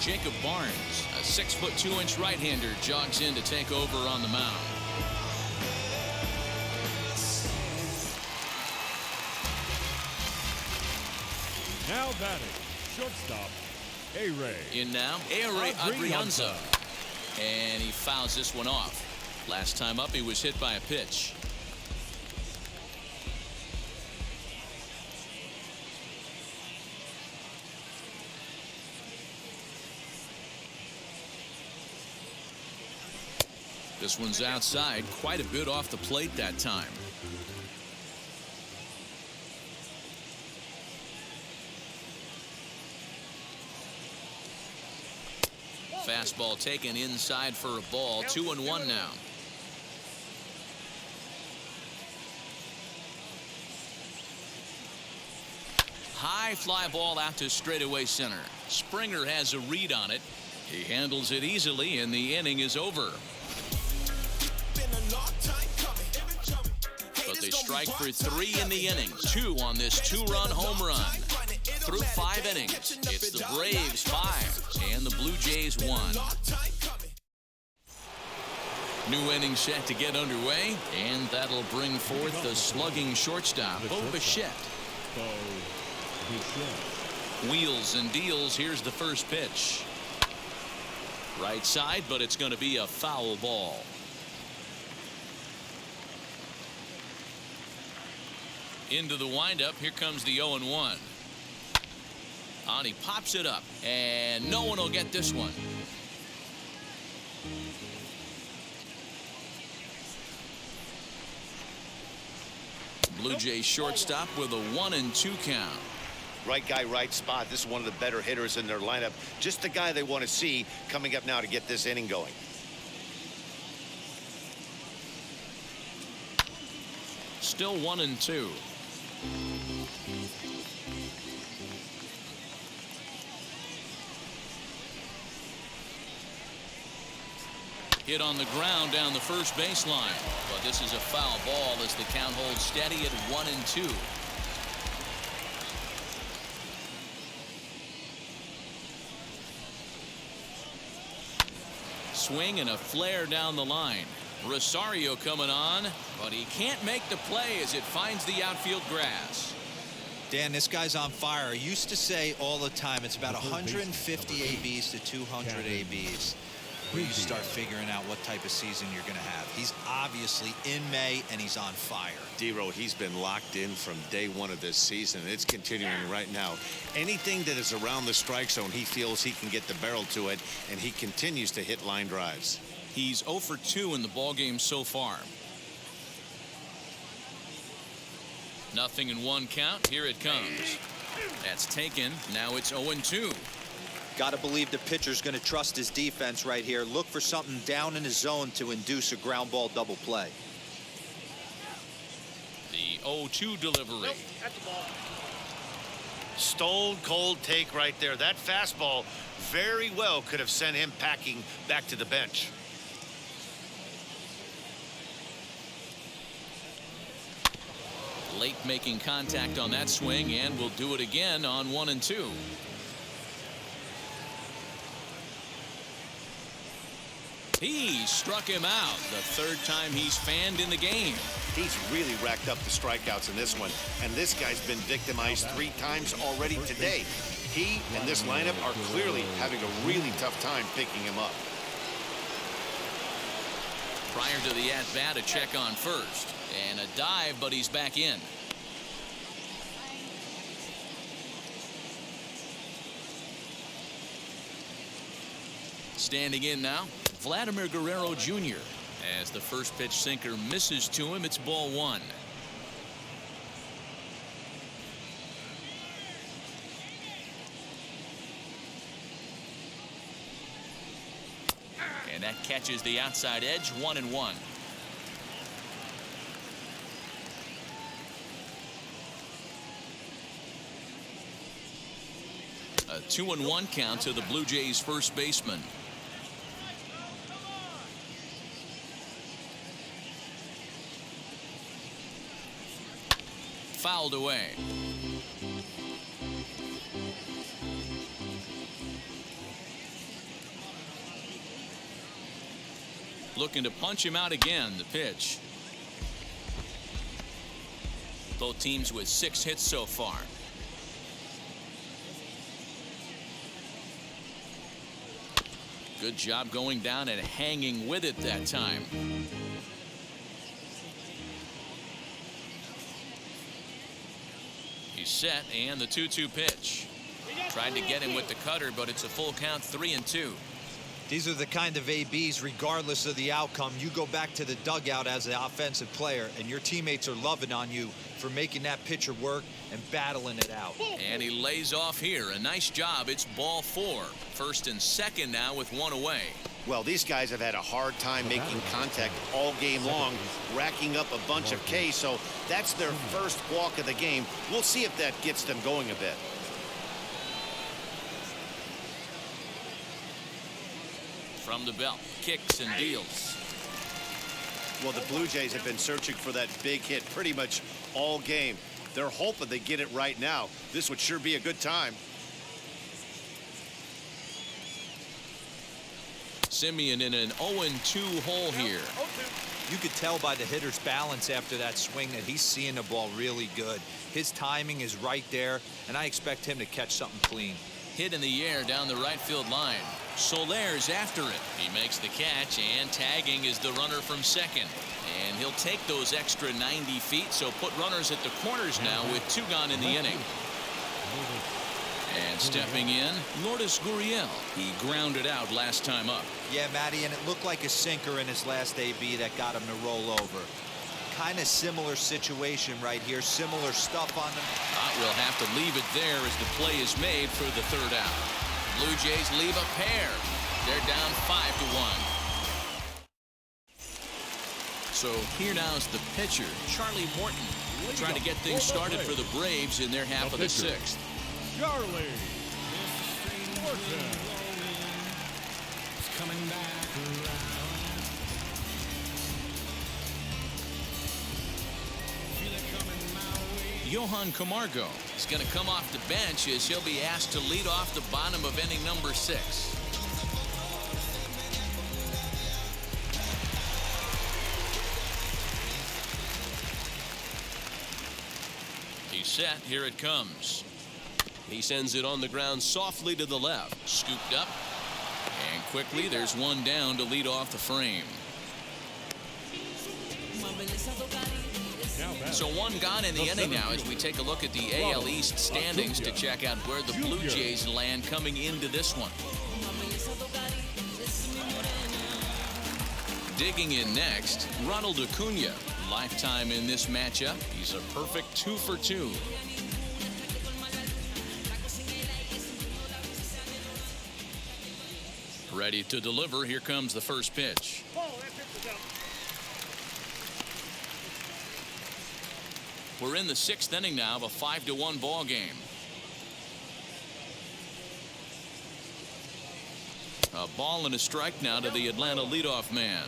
Jacob Barnes, a 6' 2" right-hander, jogs in to take over on the mound. Now batting, shortstop, A-Ray. In now, A-Ray Adrianza. And he fouls this one off. Last time up, he was hit by a pitch. This one's outside, quite a bit off the plate that time. Fastball taken inside for a ball. 2-1 now. High fly ball out to straightaway center. Springer has a read on it. He handles it easily, and the inning is over. But they strike for 3 in the inning. 2 on this 2-run home run. Through 5 innings, it's the Braves 5 and the Blue Jays 1. New inning set to get underway, and that'll bring forth the slugging shortstop, Vogt. Wheels and deals. Here's the first pitch. Right side, but it's going to be a foul ball. Into the windup. Here comes the 0-1. On, he pops it up, and no one will get this one. Blue Jays shortstop with a 1-2 count. Right guy, right spot. This is one of the better hitters in their lineup. Just the guy they want to see coming up now to get this inning going. Still 1-2. Hit on the ground down the first baseline, but this is a foul ball as the count holds steady at 1-2. Swing and a flare down the line. Rosario coming on, but he can't make the play as it finds the outfield grass. Dan, this guy's on fire. I used to say all the time it's about 150 ABs to 200 ABs where you start figuring out what type of season you're going to have. He's obviously in May, and he's on fire. D-Row, he's been locked in from day one of this season. It's continuing right now. Anything that is around the strike zone, he feels he can get the barrel to it, and he continues to hit line drives. He's 0 for 2 in the ballgame so far. Nothing in 1 count. Here it comes. That's taken. Now it's 0-2. Got to believe the pitcher's going to trust his defense right here. Look for something down in his zone to induce a ground ball double play. The 0-2 delivery. Stone cold take right there. That fastball very well could have sent him packing back to the bench. Late making contact on that swing, and will do it again on 1-2. He struck him out, the 3rd time he's fanned in the game. He's really racked up the strikeouts in this one, and this guy's been victimized 3 times already today. He and this lineup are clearly having a really tough time picking him up. Prior to the at-bat, a check on first, and a dive, but he's back in. Standing in now, Vladimir Guerrero Jr. As the first pitch sinker misses to him, it's ball 1. And that catches the outside edge, 1-1. A 2-1 count to the Blue Jays first baseman. Fouled away. Looking to punch him out again. The pitch. Both teams with 6 hits so far. Good job going down and hanging with it that time. He's set, and the 2-2 pitch. Tried to get him with the cutter, but it's a full count, 3-2. These are the kind of ABs, regardless of the outcome, you go back to the dugout as an offensive player, and your teammates are loving on you for making that pitcher work and battling it out. And he lays off here. A nice job. It's ball 4. First and second now with 1 away. Well, these guys have had a hard time making contact all game long, racking up a bunch of Ks, so that's their first walk of the game. We'll see if that gets them going a bit. From the belt, kicks and deals. Well, the Blue Jays have been searching for that big hit pretty much all game. They're hoping they get it right now. This would sure be a good time. Simeon in an 0-2 hole here. You could tell by the hitter's balance after that swing that he's seeing the ball really good. His timing is right there, and I expect him to catch something clean. Hit in the air down the right field line. Soler's after it. He makes the catch, and tagging is the runner from second. And he'll take those extra 90 feet, so put runners at the corners now with 2 gone in the inning. And stepping in, Lourdes Gurriel. He grounded out last time up. Yeah, Matty, and it looked like a sinker in his last AB that got him to roll over. Kind of similar situation right here. Similar stuff on them. We'll have to leave it there as the play is made for the 3rd out. Blue Jays leave a pair. They're down 5-1. So here now is the pitcher, Charlie Morton, trying to get things started for the Braves in their half of the 6th. Charlie Morton. Coming back around. Johan Camargo is going to come off the bench as he'll be asked to lead off the bottom of inning number 6. He's set. Here it comes. He sends it on the ground softly to the left. Scooped up. And quickly there's one down to lead off the frame. So one gone in the inning now as we take a look at the AL East standings to check out where the Blue Jays land coming into this one. Digging in next, Ronald Acuna. Lifetime in this matchup. He's a perfect 2 for 2. Ready to deliver. Here comes the first pitch. We're in the 6th inning now of a 5-1 ball game. A ball and a strike now to the Atlanta leadoff man.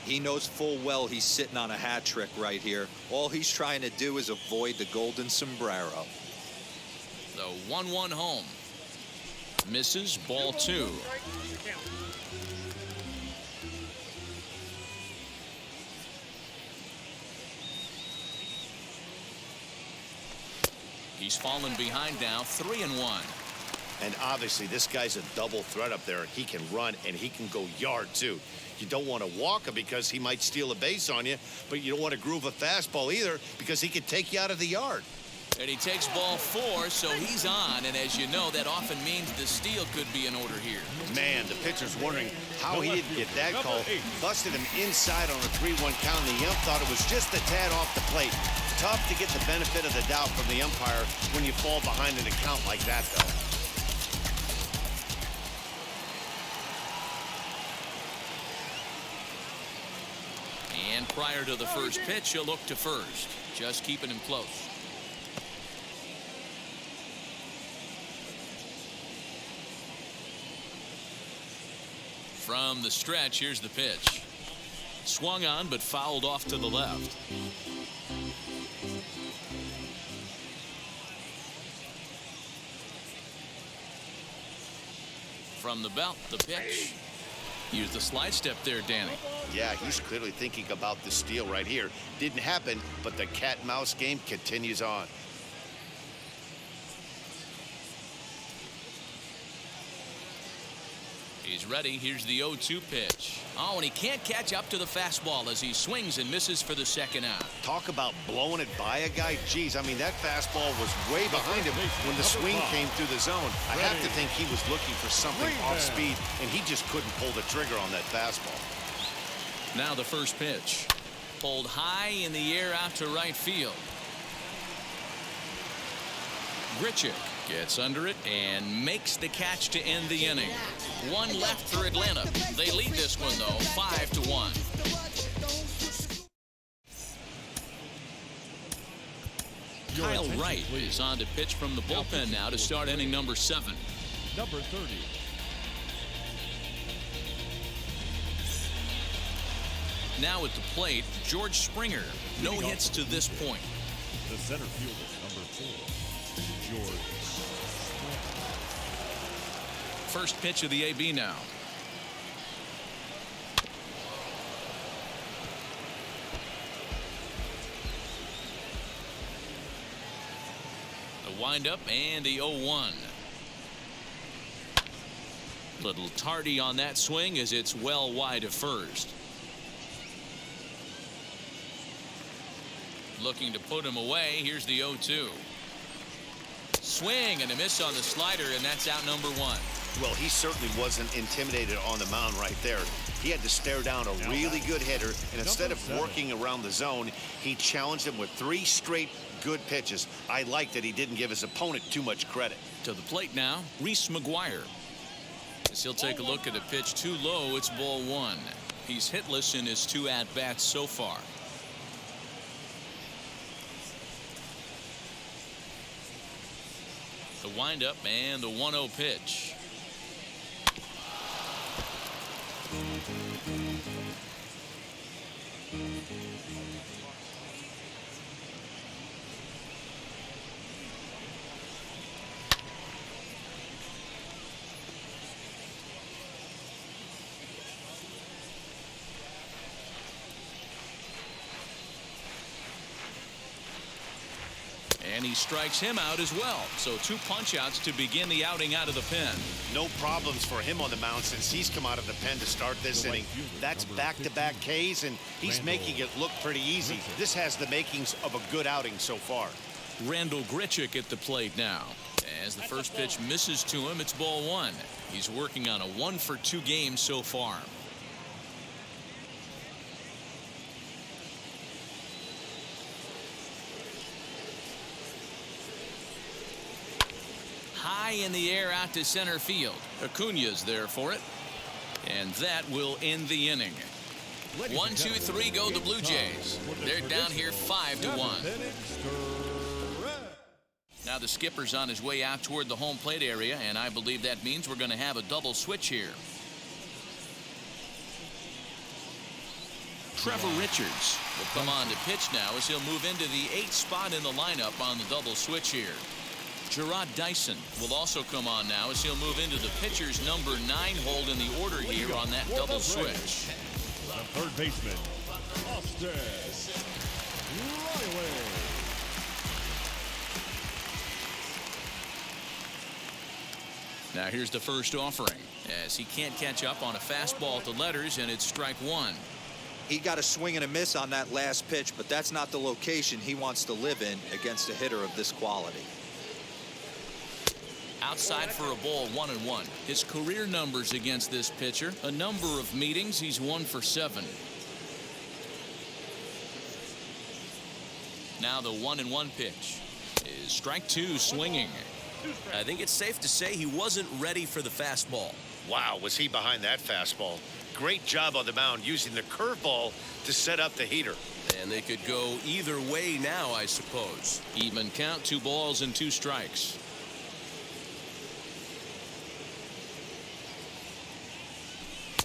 He knows full well he's sitting on a hat trick right here. All he's trying to do is avoid the golden sombrero. The 1-1 home. Misses, ball 2. He's fallen behind now, 3-1. And obviously this guy's a double threat up there. He can run and he can go yard too. You don't want to walk him because he might steal a base on you, but you don't want to groove a fastball either because he could take you out of the yard. And he takes ball 4, so he's on. And as you know, that often means the steal could be in order here. Man, the pitcher's wondering how he didn't get that call. Busted him inside on a 3-1 count. The ump thought it was just a tad off the plate. Tough to get the benefit of the doubt from the umpire when you fall behind in a count like that, though. And prior to the first pitch, he'll look to first. Just keeping him close. From the stretch, here's the pitch. Swung on, but fouled off to the left. From the belt, the pitch. Use the slide step there, Danny. Yeah, he's clearly thinking about the steal right here. Didn't happen, but the cat-mouse game continues on. He's ready. Here's the 0-2 pitch. Oh, and he can't catch up to the fastball as he swings and misses for the second out. Talk about blowing it by a guy. Geez, I mean, that fastball was way behind him when the swing came through the zone. I have to think he was looking for something off speed, and he just couldn't pull the trigger on that fastball. Now the first pitch. Pulled high in the air out to right field. Grichuk gets under it and makes the catch to end the inning. One left for Atlanta. They lead this one, though, 5-1. Kyle Wright is on to pitch from the bullpen now to start inning number 7. Number 30. Now at the plate, George Springer. No hits to this point. The center fielder, number 4, George. First pitch of the AB now. The windup and the 0-1. Little tardy on that swing as it's well wide of first. Looking to put him away. Here's the 0-2. Swing and a miss on the slider, and that's out number 1. Well, he certainly wasn't intimidated on the mound right there. He had to stare down a really good hitter, and instead of working around the zone, he challenged him with 3 straight good pitches. I like that he didn't give his opponent too much credit. To the plate now, Reese McGuire. As he'll take a look at a pitch too low, it's ball 1. He's hitless in his 2 at-bats so far. The windup and the 1-0 pitch. And he strikes him out as well. So 2 punch-outs to begin the outing out of the pen. No problems for him on the mound since he's come out of the pen to start this inning. That's back-to-back Ks, and he's making it look pretty easy. This has the makings of a good outing so far. Randall Grichuk at the plate now. As the first pitch misses to him, it's ball 1. He's working on a 1-for-2 game so far. High in the air out to center field. Acuna's there for it. And that will end the inning. 1, 2, 3 go the Blue Jays. They're down here 5-1. Now the skipper's on his way out toward the home plate area, and I believe that means we're going to have a double switch here. Trevor Richards will come on to pitch now as he'll move into the 8th spot in the lineup on the double switch here. Gerard Dyson will also come on now as he'll move into the pitcher's number 9 hold in the order here on that double switch. The third baseman, Austin Riley. Now here's the first offering as he can't catch up on a fastball at the letters, and it's strike 1. He got a swing and a miss on that last pitch, but that's not the location he wants to live in against a hitter of this quality. Outside for a ball, 1-1. His career numbers against this pitcher, a number of meetings, he's 1 for 7. Now the 1-1 pitch is strike 2, swinging. I think it's safe to say he wasn't ready for the fastball. Wow, was he behind that fastball. Great job on the mound using the curveball to set up the heater. And they could go either way now, I suppose. Even count, 2 balls and 2 strikes.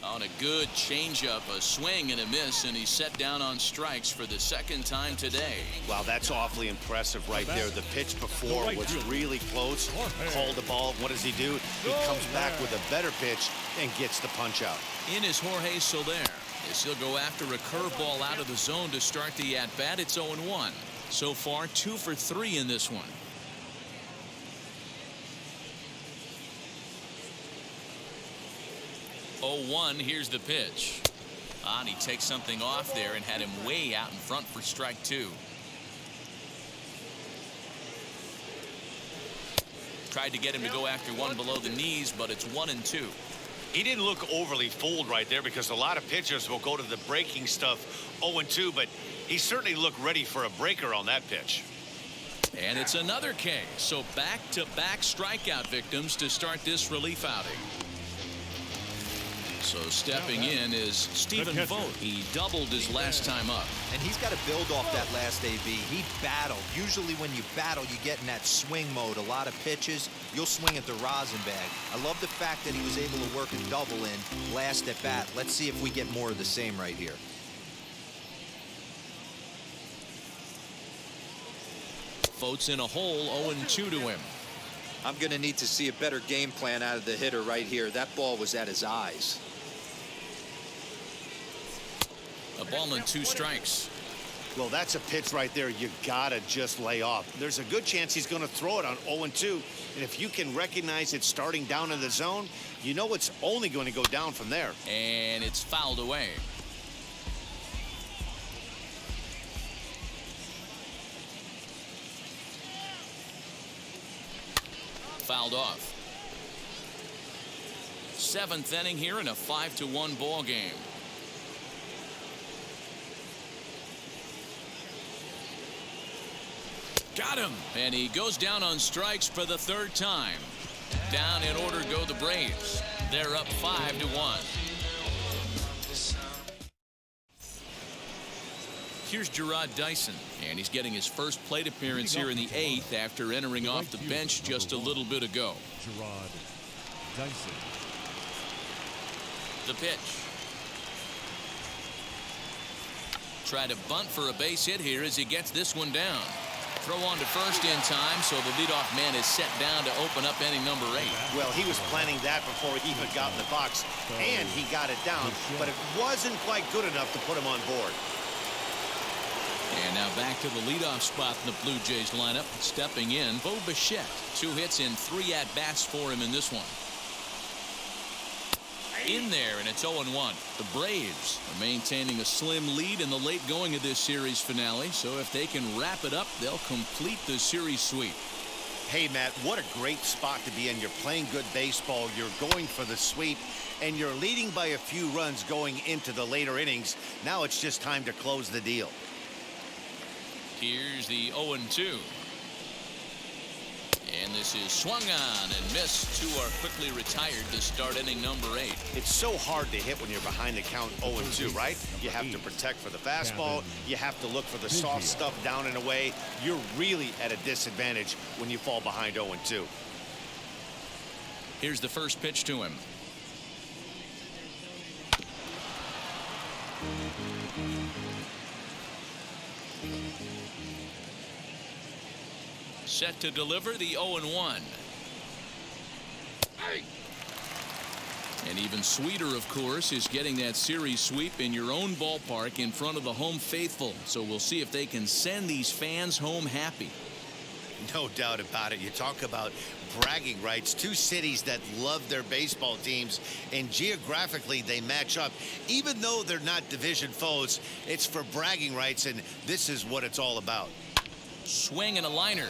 On a good changeup, a swing and a miss, and he's set down on strikes for the 2nd time today. Wow, that's awfully impressive right there. The pitch before was really close. Called the ball. What does he do? He comes back with a better pitch and gets the punch out. In is Jorge Soler as he'll go after a curveball out of the zone to start the at-bat. It's 0-1. So far, 2 for 3 in this one. 0-1, here's the pitch. And he takes something off there and had him way out in front for strike 2. Tried to get him to go after one below the knees, but it's 1-2. He didn't look overly fooled right there because a lot of pitchers will go to the breaking stuff 0-2, but he certainly looked ready for a breaker on that pitch. And it's another K. So back-to-back strikeout victims to start this relief outing. So stepping in is Stephen Vogt. He doubled his last time up. And he's got to build off that last AB. He battled. Usually when you battle, you get in that swing mode. A lot of pitches, you'll swing at the rosin bag. I love the fact that he was able to work a double in last at bat. Let's see if we get more of the same right here. Vogt's in a hole, 0-2 to him. I'm going to need to see a better game plan out of the hitter right here. That ball was at his eyes. A ball and 2 strikes. Well, that's a pitch right there you gotta just lay off. There's a good chance he's going to throw it on 0-2, and if you can recognize it starting down in the zone, you know it's only going to go down from there. And it's fouled away. Fouled off. 7th inning here in a 5-1 ball game. Got him, and he goes down on strikes for the 3rd time. Down in order go the Braves. They're up 5-1. Here's Gerard Dyson, and he's getting his first plate appearance here in the 8th after entering off the bench just a little bit ago. Gerard Dyson. The pitch. Try to bunt for a base hit here as he gets this one down. Throw on to first in time, so the leadoff man is set down to open up inning number 8. Well, he was planning that before he even got in the box, and he got it down, but it wasn't quite good enough to put him on board. And now back to the leadoff spot in the Blue Jays lineup. Stepping in, Vogt. 2 hits in 3 at-bats for him in this one. In there, and it's 0-1. The Braves are maintaining a slim lead in the late going of this series finale. So if they can wrap it up, they'll complete the series sweep. Hey, Matt, what a great spot to be in. You're playing good baseball. You're going for the sweep, and you're leading by a few runs going into the later innings. Now it's just time to close the deal. Here's the 0-2. And this is swung on and missed. 2 are quickly retired to start inning number 8. It's so hard to hit when you're behind the count 0-2, right? You have to protect for the fastball. You have to look for the soft stuff down and away. You're really at a disadvantage when you fall behind 0-2. Here's the first pitch to him. Set to deliver the 0-1. And even sweeter, of course, is getting that series sweep in your own ballpark in front of the home faithful. So we'll see if they can send these fans home happy. No doubt about it. You talk about bragging rights. 2 cities that love their baseball teams, and geographically they match up. Even though they're not division foes, it's for bragging rights, and this is what it's all about. Swing and a liner.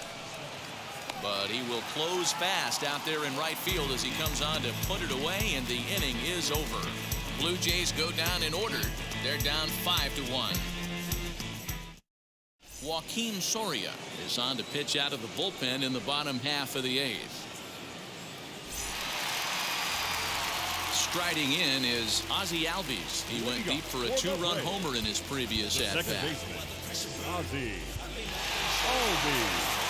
But he will close fast out there in right field as he comes on to put it away, and the inning is over. Blue Jays go down in order. They're down 5-1. Joaquin Soria is on to pitch out of the bullpen in the bottom half of the 8th. Striding in is Ozzie Albies. He went deep for a 2-run homer in his previous at-bat. Second baseman, Ozzie Albies.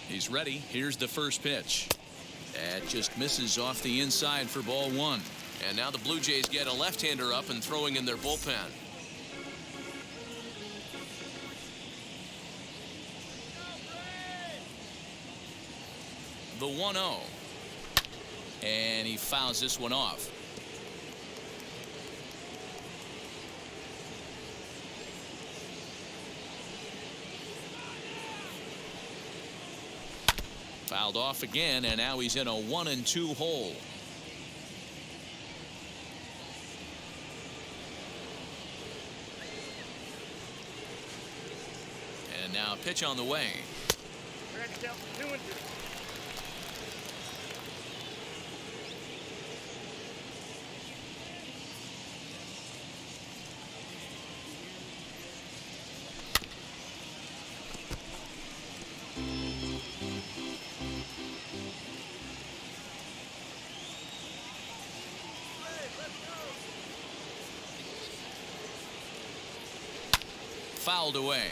He's ready. Here's the first pitch. That just misses off the inside for ball 1. And now the Blue Jays get a left-hander up and throwing in their bullpen. The 1-0. And he fouls this one off. Fouled off again, and now he's in a 1-2 hole. And now pitch on the way. Fouled away.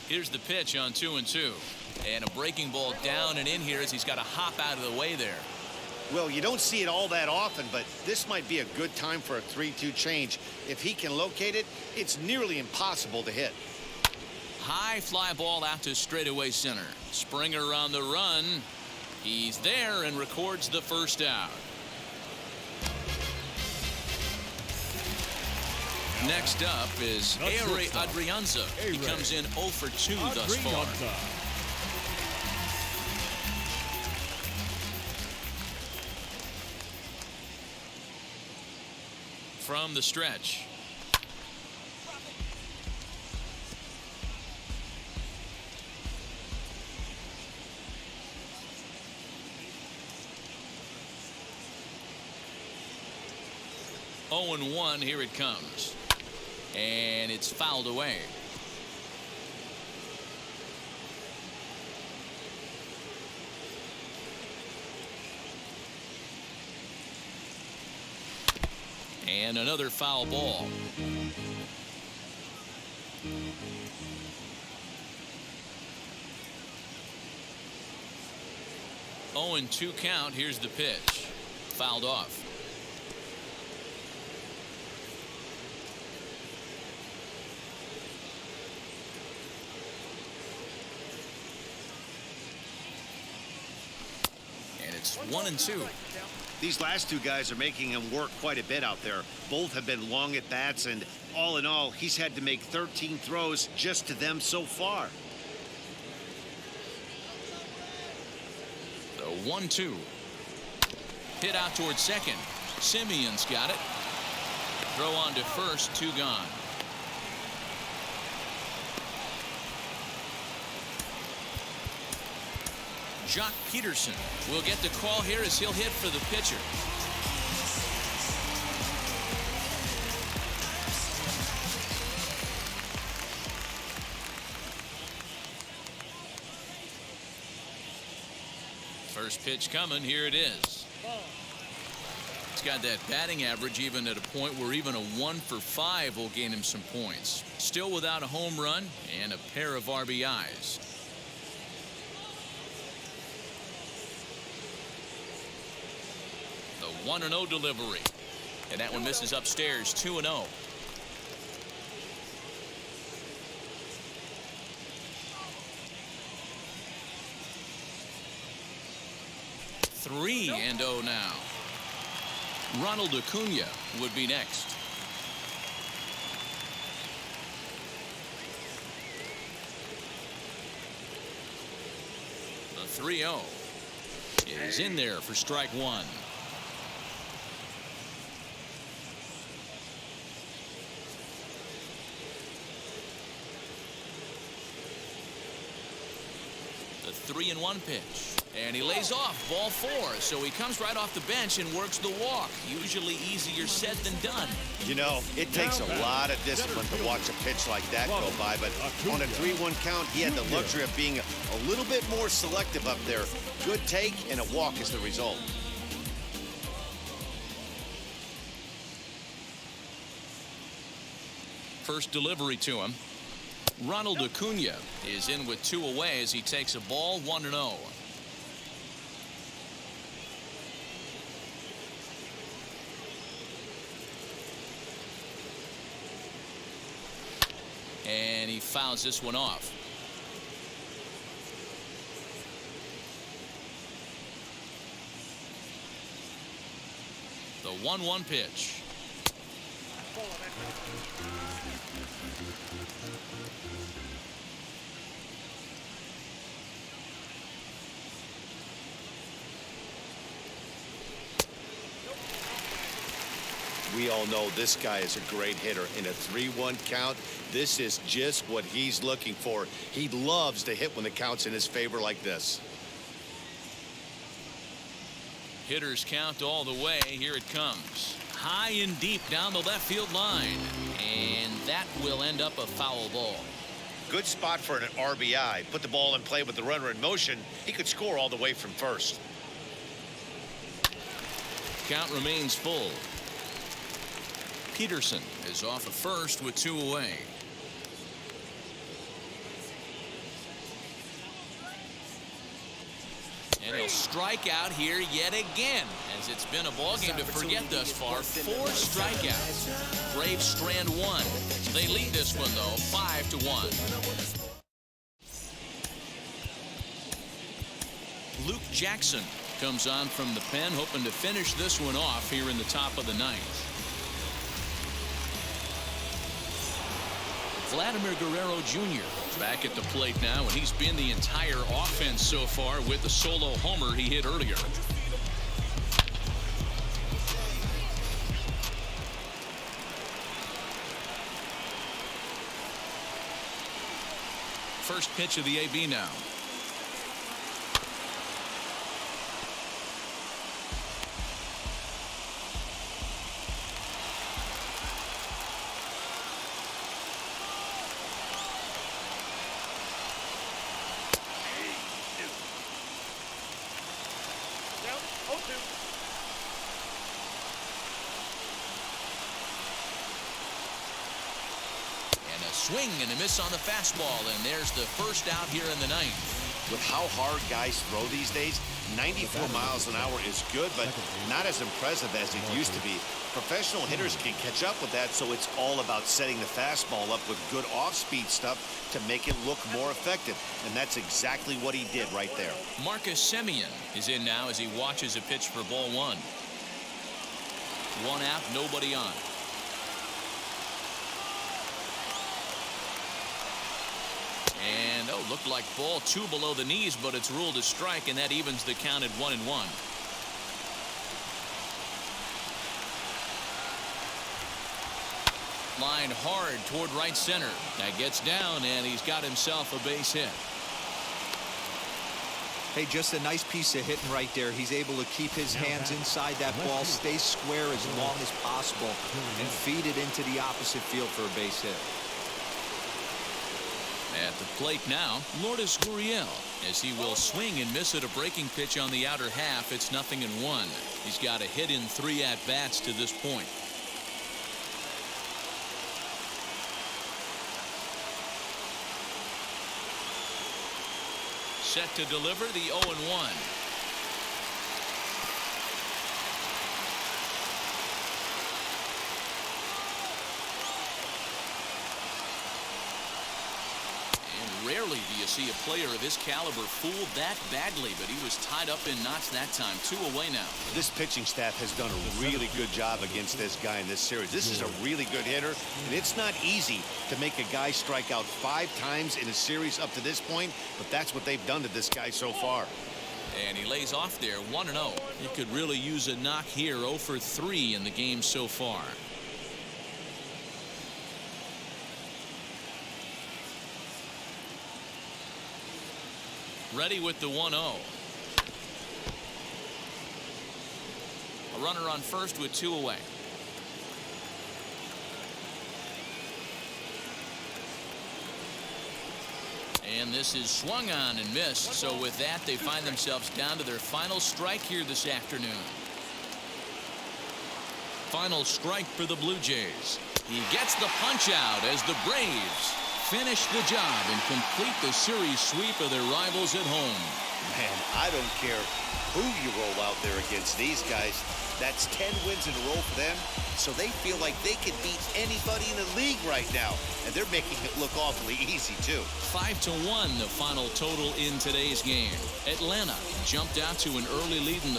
Here's the pitch on 2-2. And a breaking ball down and in here as he's got to hop out of the way there. Well, you don't see it all that often, but this might be a good time for a 3-2 change. If he can locate it, it's nearly impossible to hit. High fly ball out to straightaway center. Springer on the run. He's there and records the first out. Next up is Ehire Adrianza. He comes in 0 for 2 thus far. From the stretch. Oh and 1, here it comes. And it's fouled away. And another foul ball. Oh and 2 count. Here's the pitch. fouled off. And it's 1-2. These last two guys are making him work quite a bit out there. Both have been long at bats, and all in all, he's had to make 13 throws just to them so far. The 1-2. Hit out towards second. Simeon's got it. Throw on to first, 2 gone. Jock Peterson will get the call here as he'll hit for the pitcher. First pitch coming. Here it is. He's got that batting average even at a point where even a 1-for-5 will gain him some points. Still without a home run and a pair of RBIs. The 1-0 delivery. And that one misses upstairs. 2-0. Three and 0 now. Ronald Acuna would be next. The 3-0 is in there for strike 1. The 3-1 pitch. And he lays off ball 4, so he comes right off the bench and works the walk. Usually easier said than done. You know, it takes a lot of discipline to watch a pitch like that go by, but on a 3-1 count, he had the luxury of being a little bit more selective up there. Good take and a walk is the result. First delivery to him. Ronald Acuna is in with 2 away as he takes a ball. 1-0. And he fouls this one off. The 1-1 pitch. We all know this guy is a great hitter. In a 3-1 count, this is just what he's looking for. He loves to hit when the count's in his favor like this. Hitters count all the way. Here it comes. High and deep down the left field line. And that will end up a foul ball. Good spot for an RBI. Put the ball in play with the runner in motion. He could score all the way from first. Count remains full. Peterson is off at first with 2 away. And he'll strike out here yet again, as it's been a ball game to forget thus far. 4 strikeouts. Braves strand 1. They lead this one though 5-1. Luke Jackson comes on from the pen, hoping to finish this one off here in the top of the 9th. Vladimir Guerrero Jr. back at the plate now, and he's been the entire offense so far with the solo homer he hit earlier. First pitch of the AB now. Swing and a miss on the fastball, and there's the first out here in the 9th. with how hard guys throw these days, 94 miles an hour is good, but not as impressive as it used to be. Professional hitters can catch up with that, so it's all about setting the fastball up with good off-speed stuff to make it look more effective. And that's exactly what he did right there. Marcus Semien is in now as he watches a pitch for ball one. One out, nobody on. And looked like ball two below the knees, but it's ruled a strike, and that evens the count at 1-1. Line hard toward right center. That gets down, and he's got himself a base hit. Hey, just a nice piece of hitting right there. He's able to keep his hands inside that ball, stay square as long as possible, and feed it into the opposite field for a base hit. At the plate now, Lourdes Gurriel, as he will swing and miss at a breaking pitch on the outer half. It's 0-1. He's got a hit in 3 at-bats to this point. Set to deliver the 0-1. Rarely do you see a player of his caliber fooled that badly, but he was tied up in knots that time. 2 away now. This pitching staff has done a really good job against this guy in this series. This is a really good hitter, and it's not easy to make a guy strike out 5 times in a series up to this point, but that's what they've done to this guy so far. And he lays off there, 1-0. He could really use a knock here, 0 for 3 in the game so far. Ready with the 1-0. A runner on first with 2 away. And this is swung on and missed. So with that, they find themselves down to their final strike here this afternoon. Final strike for the Blue Jays. He gets the punch out as the Braves finish the job and complete the series sweep of their rivals at home. Man, I don't care who you roll out there against these guys. That's 10 wins in a row for them, so they feel like they can beat anybody in the league right now, and they're making it look awfully easy too. 5-1 the final total in today's game. Atlanta jumped out to an early lead in the